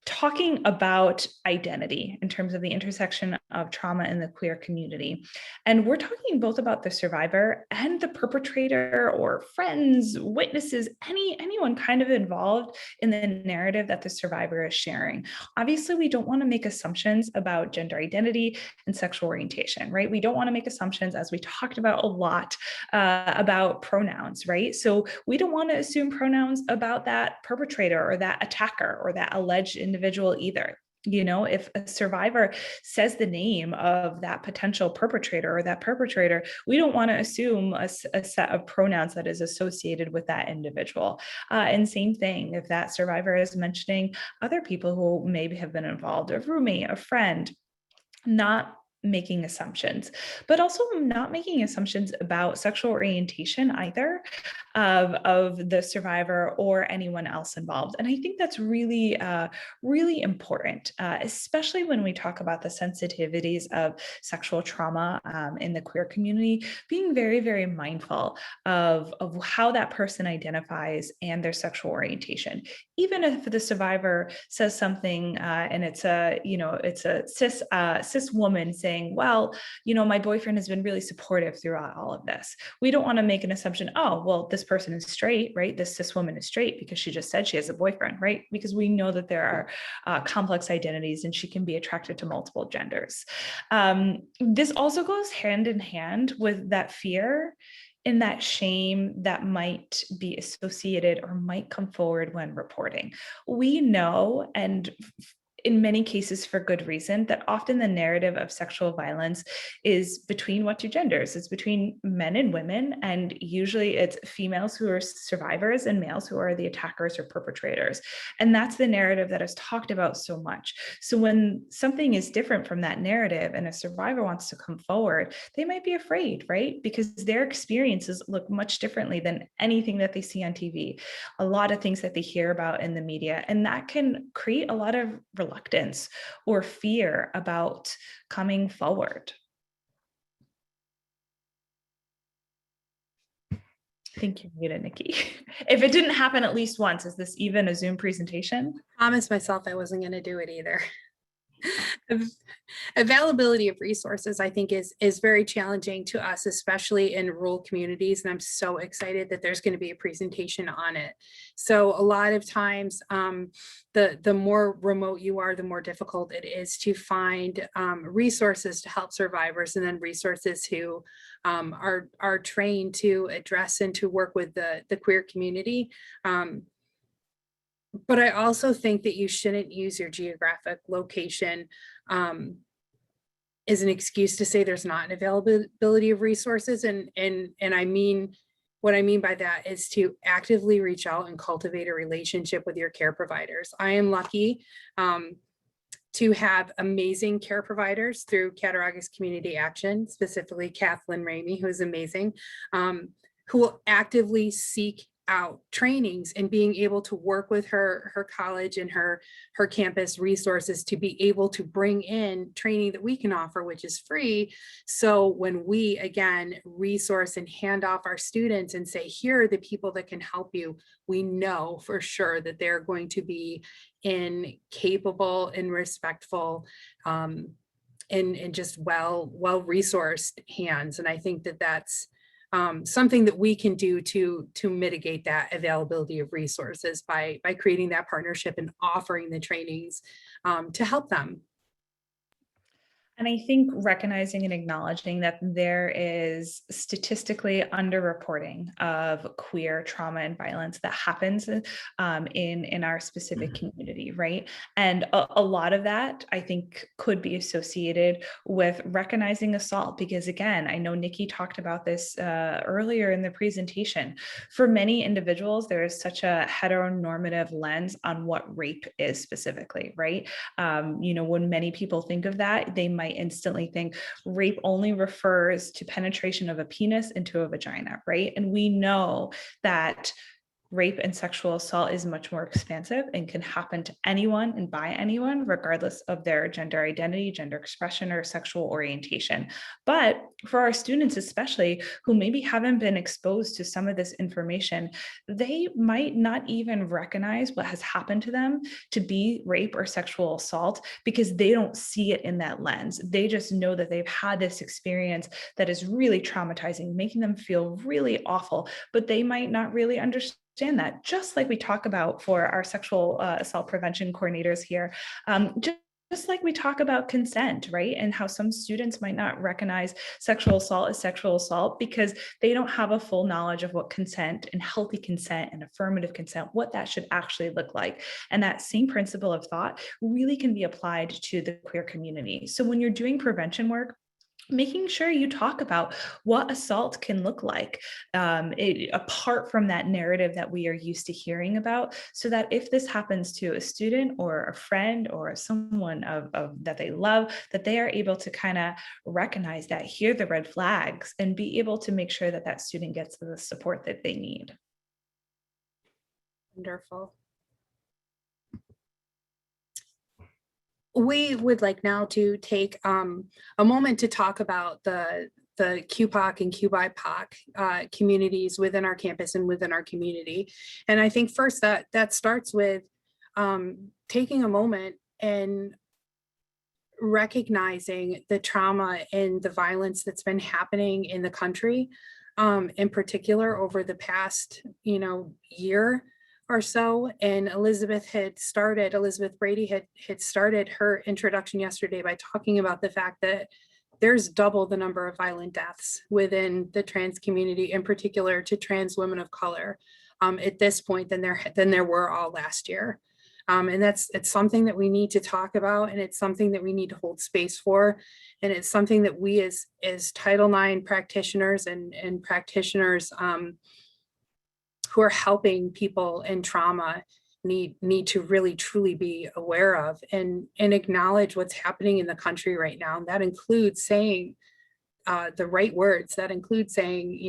talking about identity in terms of the intersection of trauma in the queer community. And we're talking both about the survivor and the perpetrator or friends, witnesses, anyone kind of involved in the narrative that the survivor is sharing. Obviously, we don't want to make assumptions about gender identity and sexual orientation, right? We don't want to make assumptions, as we talked about a lot, about pronouns, right? So we don't want to assume pronouns about that perpetrator or that attacker or that alleged individual either. You know, if a survivor says the name of that potential perpetrator or that perpetrator, we don't want to assume a set of pronouns that is associated with that individual. And same thing, if that survivor is mentioning other people who maybe have been involved, a roommate, a friend, not making assumptions, but also not making assumptions about sexual orientation either of the survivor or anyone else involved. And I think that's really, really important, especially when we talk about the sensitivities of sexual trauma in the queer community, being very, very mindful of how that person identifies and their sexual orientation. Even if the survivor says something and it's a cis woman saying, well, my boyfriend has been really supportive throughout all of this. We don't want to make an assumption, oh, well, this person is straight, right? This cis woman is straight because she just said she has a boyfriend, right? Because we know that there are complex identities and she can be attracted to multiple genders. This also goes hand in hand with that fear and that shame that might be associated or might come forward when reporting. We know, and in many cases for good reason, that often the narrative of sexual violence is between what two genders? It's between men and women, and usually it's females who are survivors and males who are the attackers or perpetrators. And that's the narrative that is talked about so much. So when something is different from that narrative and a survivor wants to come forward, they might be afraid, right? Because their experiences look much differently than anything that they see on TV, a lot of things that they hear about in the media, and that can create a lot of reluctance or fear about coming forward. I think you're muted, Nikki. If it didn't happen at least once, is this even a Zoom presentation? I promised myself I wasn't going to do it either. Availability of resources, I think, is very challenging to us, especially in rural communities. And I'm so excited that there's going to be a presentation on it. So a lot of times, the more remote you are, the more difficult it is to find resources to help survivors, and then resources who are trained to address and to work with the queer community. But I also think that you shouldn't use your geographic location as an excuse to say there's not an availability of resources. And I mean, what I mean by that is to actively reach out and cultivate a relationship with your care providers. I am lucky to have amazing care providers through Cattaraugus Community Action, specifically Kathleen Ramey, who is amazing, who will actively seek out trainings and being able to work with her college and her campus resources to be able to bring in training that we can offer, which is free. So when we, again, resource and hand off our students and say, here are the people that can help you, we know for sure that they're going to be in capable and respectful and just well-resourced hands. And I think that that's something that we can do to mitigate that availability of resources by creating that partnership and offering the trainings to help them. And I think recognizing and acknowledging that there is statistically underreporting of queer trauma and violence that happens in our specific community, right? And a lot of that, I think, could be associated with recognizing assault, because again, I know Nikki talked about this earlier in the presentation. For many individuals, there is such a heteronormative lens on what rape is specifically, right? When many people think of that, they might instantly think rape only refers to penetration of a penis into a vagina, right? And we know that rape and sexual assault is much more expansive and can happen to anyone and by anyone, regardless of their gender identity, gender expression, or sexual orientation. But for our students, especially who maybe haven't been exposed to some of this information, they might not even recognize what has happened to them to be rape or sexual assault because they don't see it in that lens. They just know that they've had this experience that is really traumatizing, making them feel really awful, but they might not really understand that, just like we talk about for our sexual assault prevention coordinators here, just like we talk about consent, right? And how some students might not recognize sexual assault as sexual assault because they don't have a full knowledge of what consent and healthy consent and affirmative consent, what that should actually look like. And that same principle of thought really can be applied to the queer community. So when you're doing prevention work, making sure you talk about what assault can look like apart from that narrative that we are used to hearing about, so that if this happens to a student or a friend or someone that they love, that they are able to kind of recognize that, hear the red flags, and be able to make sure that that student gets the support that they need. Wonderful. We would like now to take a moment to talk about the QPOC and QBIPOC communities within our campus and within our community. And I think first that starts with taking a moment and recognizing the trauma and the violence that's been happening in the country, in particular over the past, year or so. And Elizabeth Brady had started her introduction yesterday by talking about the fact that there's double the number of violent deaths within the trans community, in particular to trans women of color, at this point than there were all last year. And it's something that we need to talk about, and it's something that we need to hold space for. And it's something that we as Title IX practitioners and practitioners who are helping people in trauma need to really truly be aware of and acknowledge what's happening in the country right now. And that includes saying the right words. That includes saying,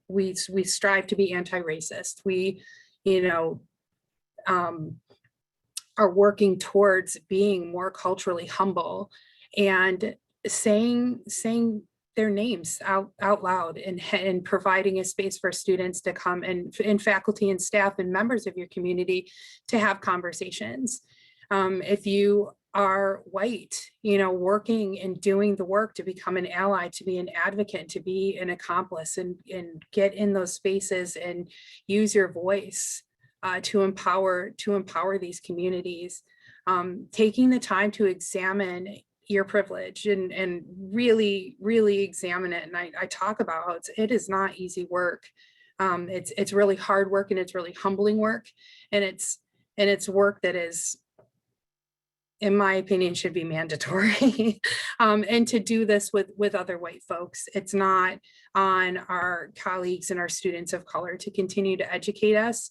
we strive to be anti-racist. We, are working towards being more culturally humble and saying their names out loud and providing a space for students to come and faculty and staff and members of your community to have conversations. If you are white, working and doing the work to become an ally, to be an advocate, to be an accomplice, and get in those spaces and use your voice to empower these communities. Taking the time to examine your privilege and really examine it. And I talk about how it is not easy work. It's really hard work, and it's really humbling work. And it's work that is, in my opinion, should be mandatory. And to do this with other white folks. It's not on our colleagues and our students of color to continue to educate us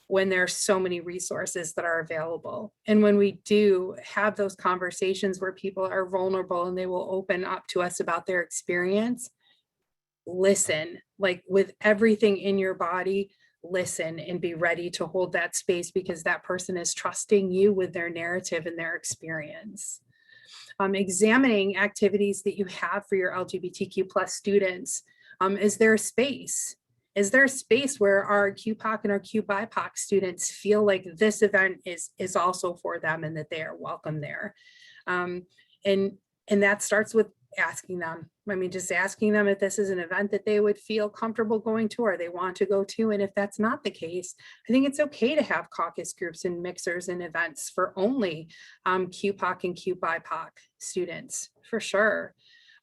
when there's so many resources that are available. And when we do have those conversations where people are vulnerable and they will open up to us about their experience, listen, like with everything in your body, listen and be ready to hold that space, because that person is trusting you with their narrative and their experience. Examining activities that you have for your LGBTQ plus students. Is there a space? Is there a space where our QPOC and our QBIPOC students feel like this event is also for them and that they are welcome there? And that starts with asking them. Just asking them if this is an event that they would feel comfortable going to or they want to go to. And if that's not the case, I think it's okay to have caucus groups and mixers and events for only QPOC and QBIPOC students, for sure.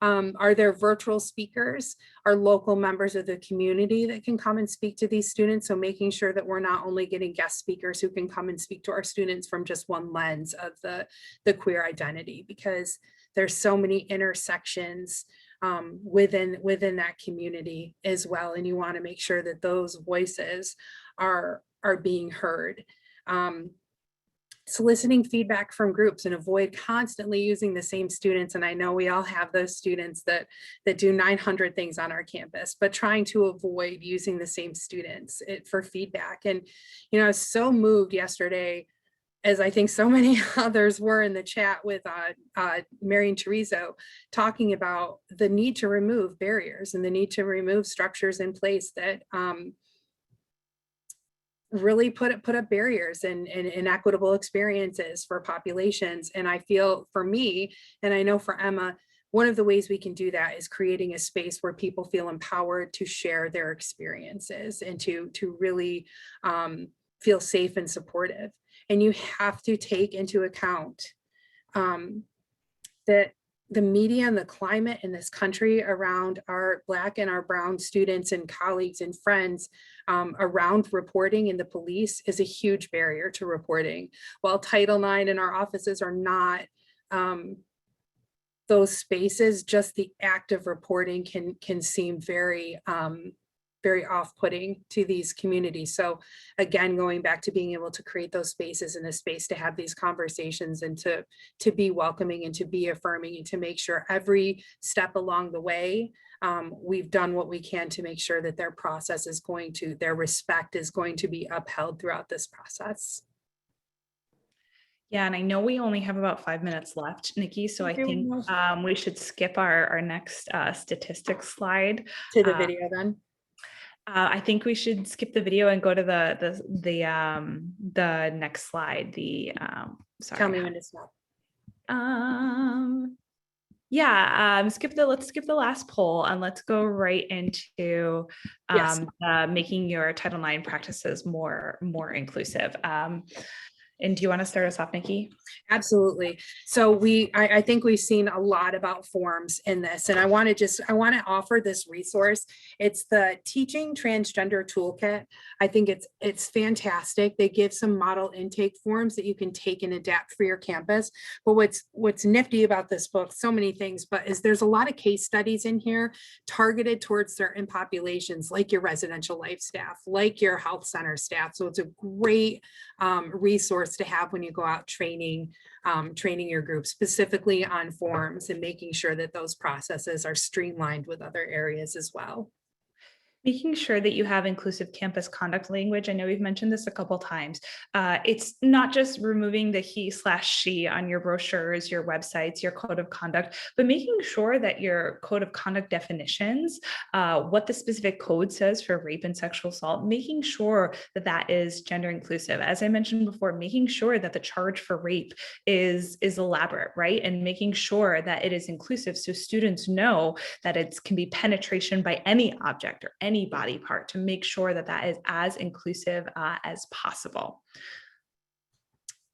Are there virtual speakers? Are local members of the community that can come and speak to these students? So making sure that we're not only getting guest speakers who can come and speak to our students from just one lens of the queer identity, because there's so many intersections within that community as well. And you want to make sure that those voices are being heard. soliciting feedback from groups and avoid constantly using the same students. And I know we all have those students that do 900 things on our campus, but trying to avoid using the same students for feedback. And, I was so moved yesterday, as I think so many others were in the chat with Marian Teresa, talking about the need to remove barriers and the need to remove structures in place that really put up barriers and inequitable experiences for populations. And I feel for me, and I know for Emma, one of the ways we can do that is creating a space where people feel empowered to share their experiences and to really feel safe and supportive. And you have to take into account that the media and the climate in this country around our Black and our Brown students and colleagues and friends around reporting in the police is a huge barrier to reporting. While Title IX in our offices are not those spaces, just the act of reporting can seem very off-putting to these communities. So again, going back to being able to create those spaces and a space to have these conversations and to be welcoming and to be affirming and to make sure every step along the way, we've done what we can to make sure that their process is their respect is going to be upheld throughout this process. Yeah, and I know we only have about 5 minutes left, Nikki, so I think we should skip our next statistics slide. To the video then? I think we should skip the video and go to the next slide. Sorry. Tell me when to stop. Let's skip the last poll and let's go right into making your Title IX practices more inclusive. And do you want to start us off, Nikki? Absolutely. So I think we've seen a lot about forms in this, and I want to offer this resource. It's the Teaching Transgender Toolkit. I think it's fantastic. They give some model intake forms that you can take and adapt for your campus. But what's nifty about this book, so many things, but there's a lot of case studies in here targeted towards certain populations, like your residential life staff, like your health center staff. So it's a great resource to have when you go out training your group specifically on forms and making sure that those processes are streamlined with other areas as well. Making sure that you have inclusive campus conduct language. I know we've mentioned this a couple times. It's not just removing the he/she on your brochures, your websites, your code of conduct, but making sure that your code of conduct definitions, what the specific code says for rape and sexual assault, making sure that that is gender inclusive. As I mentioned before, making sure that the charge for rape is elaborate, right? And making sure that it is inclusive so students know that it can be penetration by any object or any body part, to make sure that that is as inclusive as possible.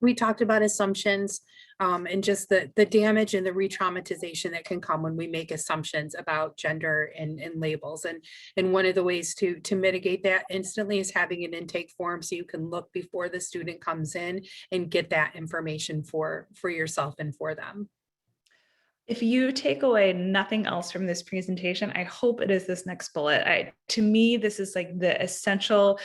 We talked about assumptions and just the damage and the re-traumatization that can come when we make assumptions about gender and labels. And one of the ways to mitigate that instantly is having an intake form so you can look before the student comes in and get that information for yourself and for them. If you take away nothing else from this presentation, I hope it is this next bullet. To me, this is like the essential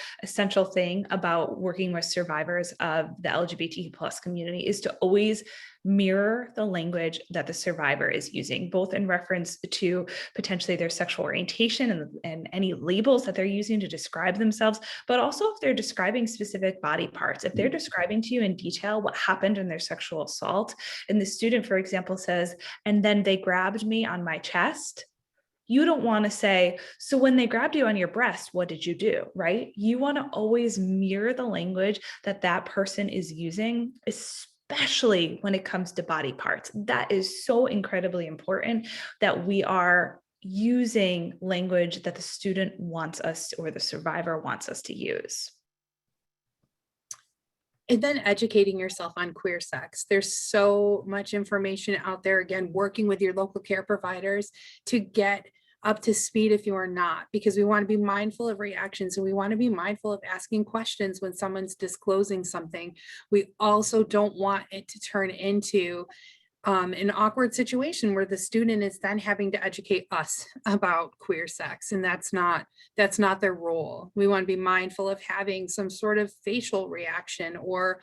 thing about working with survivors of the LGBTQ+ community, is to always mirror the language that the survivor is using, both in reference to potentially their sexual orientation and any labels that they're using to describe themselves, but also if they're describing specific body parts. If they're describing to you in detail what happened in their sexual assault, and the student, for example, says, and then they grabbed me on my chest, you don't want to say, so when they grabbed you on your breast, what did you do, right? You want to always mirror the language that that person is using, especially when it comes to body parts. That is so incredibly important, that we are using language that the student wants us, or the survivor wants us to use. And then educating yourself on queer sex. There's so much information out there, again, working with your local care providers to get up to speed if you are not, because we want to be mindful of reactions and we want to be mindful of asking questions when someone's disclosing something. We also don't want it to turn into an awkward situation where the student is then having to educate us about queer sex, and that's not their role. We want to be mindful of having some sort of facial reaction or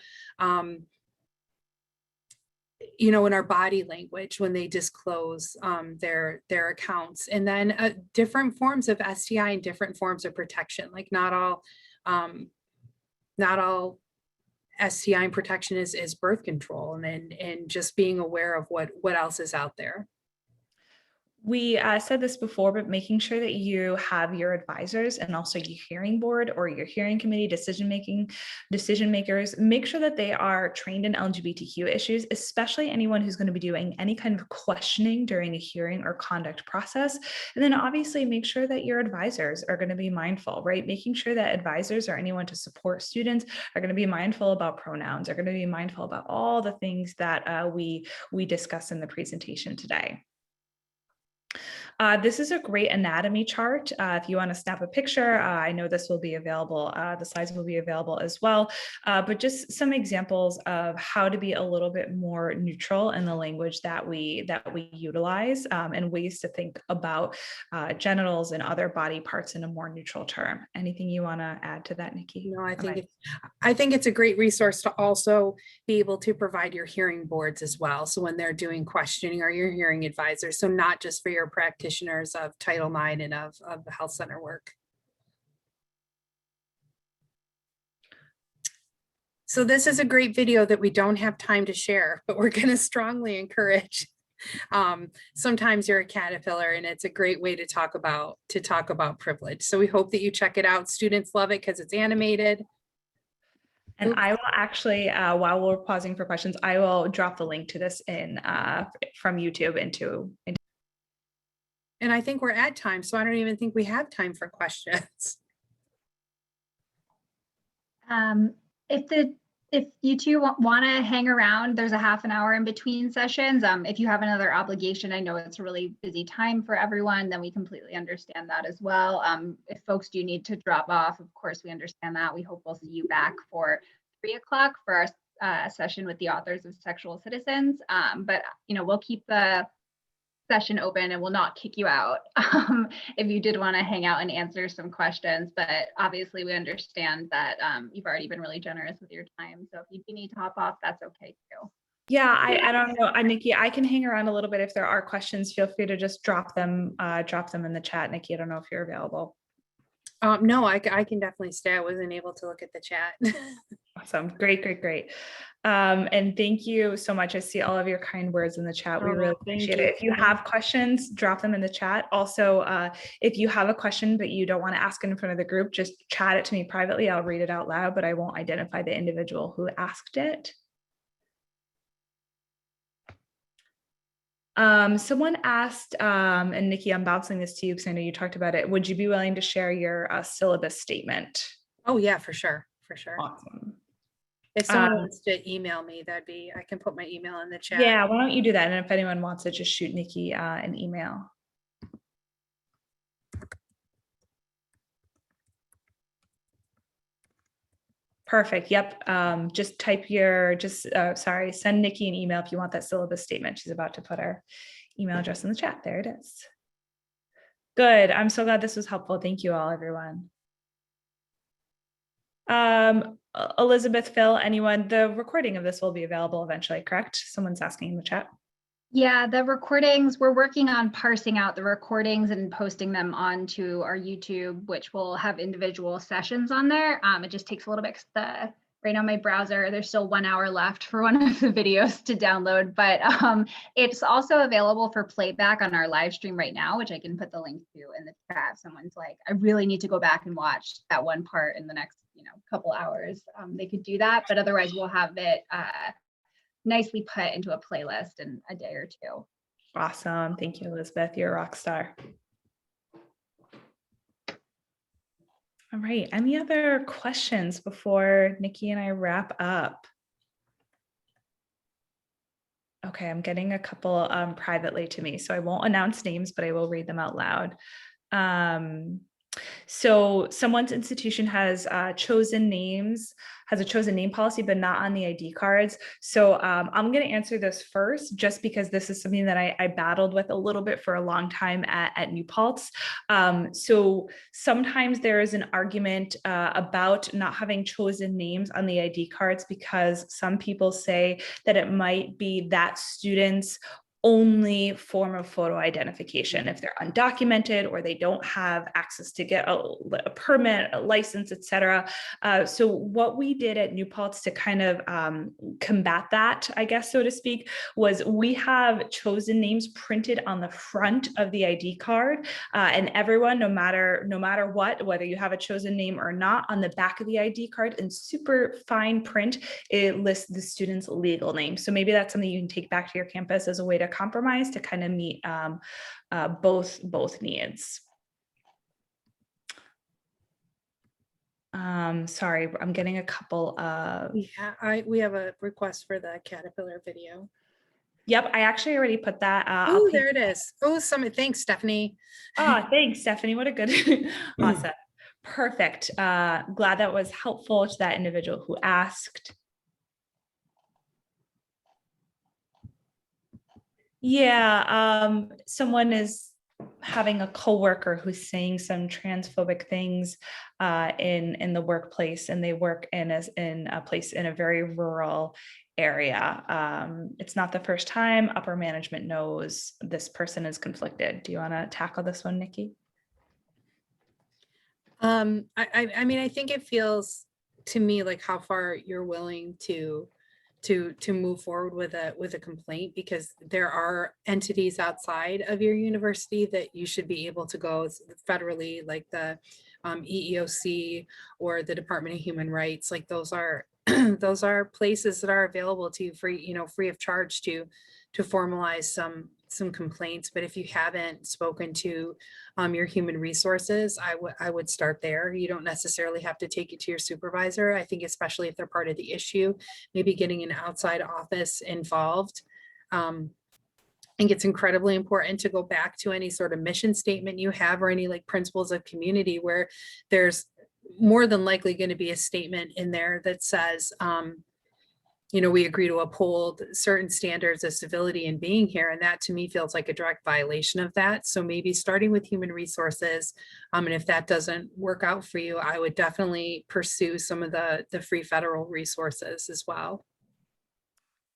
you know, in our body language when they disclose their accounts, and then different forms of STI and different forms of protection. Like not all STI and protection is birth control, and just being aware of what else is out there. We said this before, but making sure that you have your advisors and also your hearing board or your hearing committee decision makers, make sure that they are trained in LGBTQ issues, especially anyone who's going to be doing any kind of questioning during a hearing or conduct process. And then obviously make sure that your advisors are going to be mindful, right? Making sure that advisors or anyone to support students are going to be mindful about pronouns, are going to be mindful about all the things that we discussed in the presentation today. This is a great anatomy chart. If you want to snap a picture, I know this will be available. The slides will be available as well, but just some examples of how to be a little bit more neutral in the language that we utilize, and ways to think about genitals and other body parts in a more neutral term. Anything you want to add to that, Nikki? No, I think it's a great resource to also be able to provide your hearing boards as well. So when they're doing questioning, or your hearing advisors, so not just for your practitioners of Title IX and of the health center work. So this is a great video that we don't have time to share, but we're going to strongly encourage. Sometimes you're a caterpillar, and it's a great way to talk about privilege. So we hope that you check it out. Students love it because it's animated. And I will actually, while we're pausing for questions, I will drop the link to this in from YouTube into. And I think we're at time, so I don't even think we have time for questions. If you two want to hang around, there's a half an hour in between sessions. If you have another obligation, I know it's a really busy time for everyone, then we completely understand that as well. If folks do need to drop off, of course, we understand that. We hope we'll see you back for 3 o'clock for our session with the authors of Sexual Citizens. But we'll keep the session open and will not kick you out if you did want to hang out and answer some questions. But obviously we understand that you've already been really generous with your time. So if you do need to hop off, that's okay too. Yeah, I don't know, Nikki, I can hang around a little bit. If there are questions, feel free to just drop them in the chat. Nikki, I don't know if you're available. No, I can definitely stay. I wasn't able to look at the chat. Awesome. Great. And thank you so much. I see all of your kind words in the chat. We really appreciate it. If you have questions, drop them in the chat. Also, if you have a question, but you don't want to ask it in front of the group, just chat it to me privately. I'll read it out loud, but I won't identify the individual who asked it. Someone asked, and Nikki, I'm bouncing this to you because I know you talked about it. Would you be willing to share your syllabus statement? Oh yeah, for sure. Awesome. If someone wants to email me, I can put my email in the chat. Yeah, why don't you do that? And if anyone wants to just shoot Nikki an email. Perfect. Yep. Just send Nikki an email if you want that syllabus statement. She's about to put our email address in the chat. There it is. Good. I'm so glad this was helpful. Thank you all, everyone. Elizabeth, Phil, anyone, the recording of this will be available eventually, correct? Someone's asking in the chat. Yeah, the recordings, we're working on parsing out the recordings and posting them onto our YouTube, which will have individual sessions on there. It just takes a little bit, right now my browser, there's still 1 hour left for one of the videos to download, but it's also available for playback on our live stream right now, which I can put the link to in the chat. If someone's like, I really need to go back and watch that one part in the next couple hours, they could do that, but otherwise we'll have it nicely put into a playlist in a day or two. Awesome. Thank you, Elizabeth. You're a rock star. All right. Any other questions before Nikki and I wrap up? Okay, I'm getting a couple privately to me, so I won't announce names, but I will read them out loud. So someone's institution has a chosen name policy, but not on the ID cards. So I'm going to answer this first, just because this is something that I battled with a little bit for a long time at New Paltz. So sometimes there is an argument about not having chosen names on the ID cards, because some people say that it might be that students only form of photo identification if they're undocumented or they don't have access to get a permit, a license, etc. So what we did at New Paltz to kind of combat that, I guess, so to speak, was we have chosen names printed on the front of the ID card, and everyone, no matter what, whether you have a chosen name or not, on the back of the ID card in super fine print, it lists the student's legal name. So maybe that's something you can take back to your campus as a way to compromise to kind of meet both needs. Sorry, I'm getting a couple of. Yeah, we have a request for the Caterpillar video. Yep, I actually already put that. Oh, there it is. Oh, thanks, Stephanie. Thanks, Stephanie. What a good, awesome. Perfect. Glad that was helpful to that individual who asked. Yeah, someone is having a coworker who's saying some transphobic things in the workplace, and they work in a place in a very rural area. It's not the first time. Upper management knows this person is conflicted. Do you want to tackle this one, Nikki? I mean, I think it feels to me like how far you're willing to move forward with a complaint, because there are entities outside of your university that you should be able to go federally, like the EEOC or the Department of Human Rights. Like those are those are places that are available to you free of charge to formalize some complaints. But if you haven't spoken to your human resources, I would start there. You don't necessarily have to take it to your supervisor. I think especially if they're part of the issue, maybe getting an outside office involved. I think it's incredibly important to go back to any sort of mission statement you have, or any like principles of community, where there's more than likely going to be a statement in there that says, we agree to uphold certain standards of civility and being here. And that to me feels like a direct violation of that. So maybe starting with human resources. And if that doesn't work out for you, I would definitely pursue some of the free federal resources as well.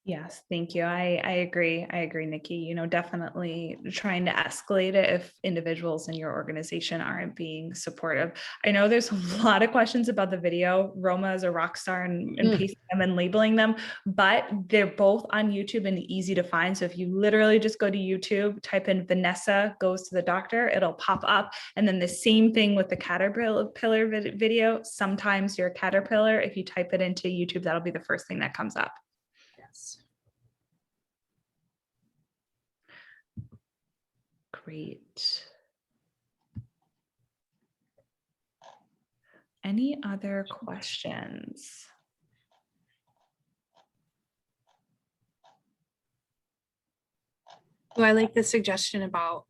Yes, thank you. I agree. I agree, Nikki. Definitely trying to escalate it if individuals in your organization aren't being supportive. I know there's a lot of questions about the video. Roma is a rock star and pasting them and labeling them, but they're both on YouTube and easy to find. So if you literally just go to YouTube, type in Vanessa goes to the doctor, it'll pop up. And then the same thing with the Caterpillar video. Sometimes you're a caterpillar. If you type it into YouTube, that'll be the first thing that comes up. Great. Any other questions? Well, I like the suggestion about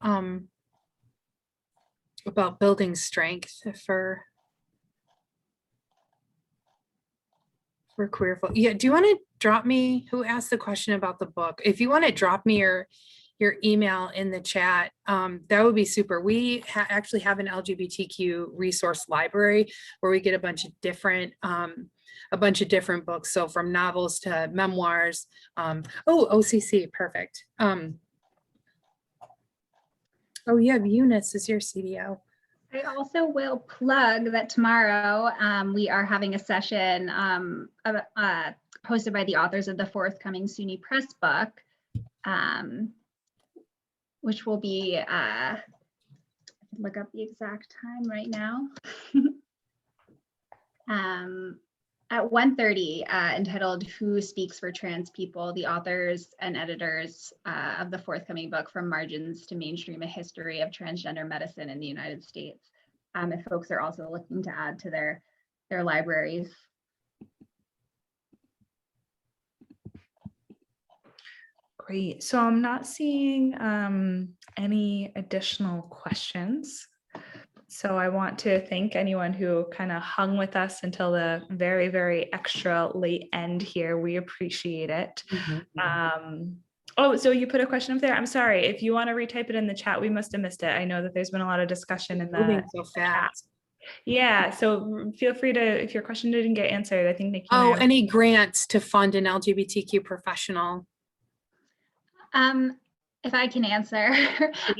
building strength for queer folk. Yeah, do you want to drop me, who asked the question about the book? If you want to drop me your email in the chat, that would be super. We actually have an LGBTQ resource library where we get a bunch of different books. So from novels to memoirs. OCC, perfect. Oh, you have Eunice as your CDO. I also will plug that tomorrow we are having a session hosted by the authors of the forthcoming SUNY Press book, which will be, look up the exact time right now, at 1:30, entitled "Who Speaks for Trans People?" The authors and editors of the forthcoming book, From Margins to Mainstream: A History of Transgender Medicine in the United States. If folks are also looking to add to their libraries. Great. So I'm not seeing any additional questions. So I want to thank anyone who kind of hung with us until the very, very extra late end here. We appreciate it. Oh, so you put a question up there. I'm sorry. If you want to retype it in the chat, we must have missed it. I know that there's been a lot of discussion in Moving the so fast. Yeah, so feel free to, if your question didn't get answered, I think Nikki. Oh, any grants to fund an LGBTQ professional? If I can answer,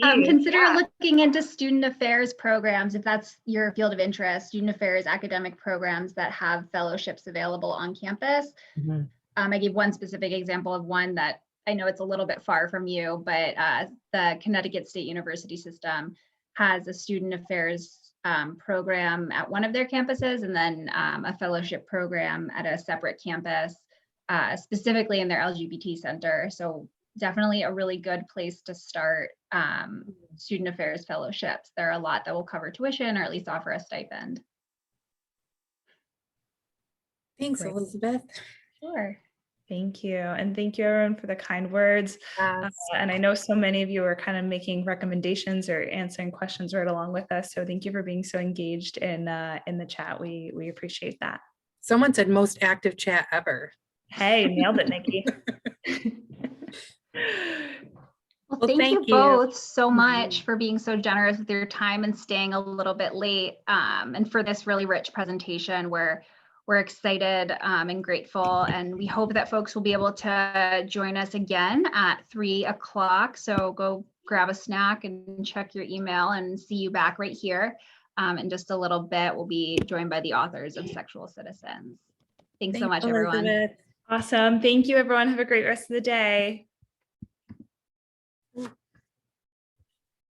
consider looking into student affairs programs if that's your field of interest, student affairs academic programs that have fellowships available on campus. I gave one specific example of one that I know it's a little bit far from you, but the Connecticut State University system has a student affairs program at one of their campuses, and then a fellowship program at a separate campus, specifically in their LGBT center. So definitely a really good place to start student affairs fellowships. There are a lot that will cover tuition or at least offer a stipend. Thanks, Great. Elizabeth. Sure. Thank you. And thank you everyone for the kind words. And I know so many of you are kind of making recommendations or answering questions right along with us. So thank you for being so engaged in the chat. We appreciate that. Someone said most active chat ever. Hey, nailed it, Nikki. Well, thank you both so much for being so generous with your time and staying a little bit late, and for this really rich presentation. We're excited and grateful, and we hope that folks will be able to join us again at 3 o'clock. So go grab a snack and check your email, and see you back right here. In just a little bit, we'll be joined by the authors of Sexual Citizens. Thanks so much, everyone. Awesome. Thank you, everyone. Have a great rest of the day.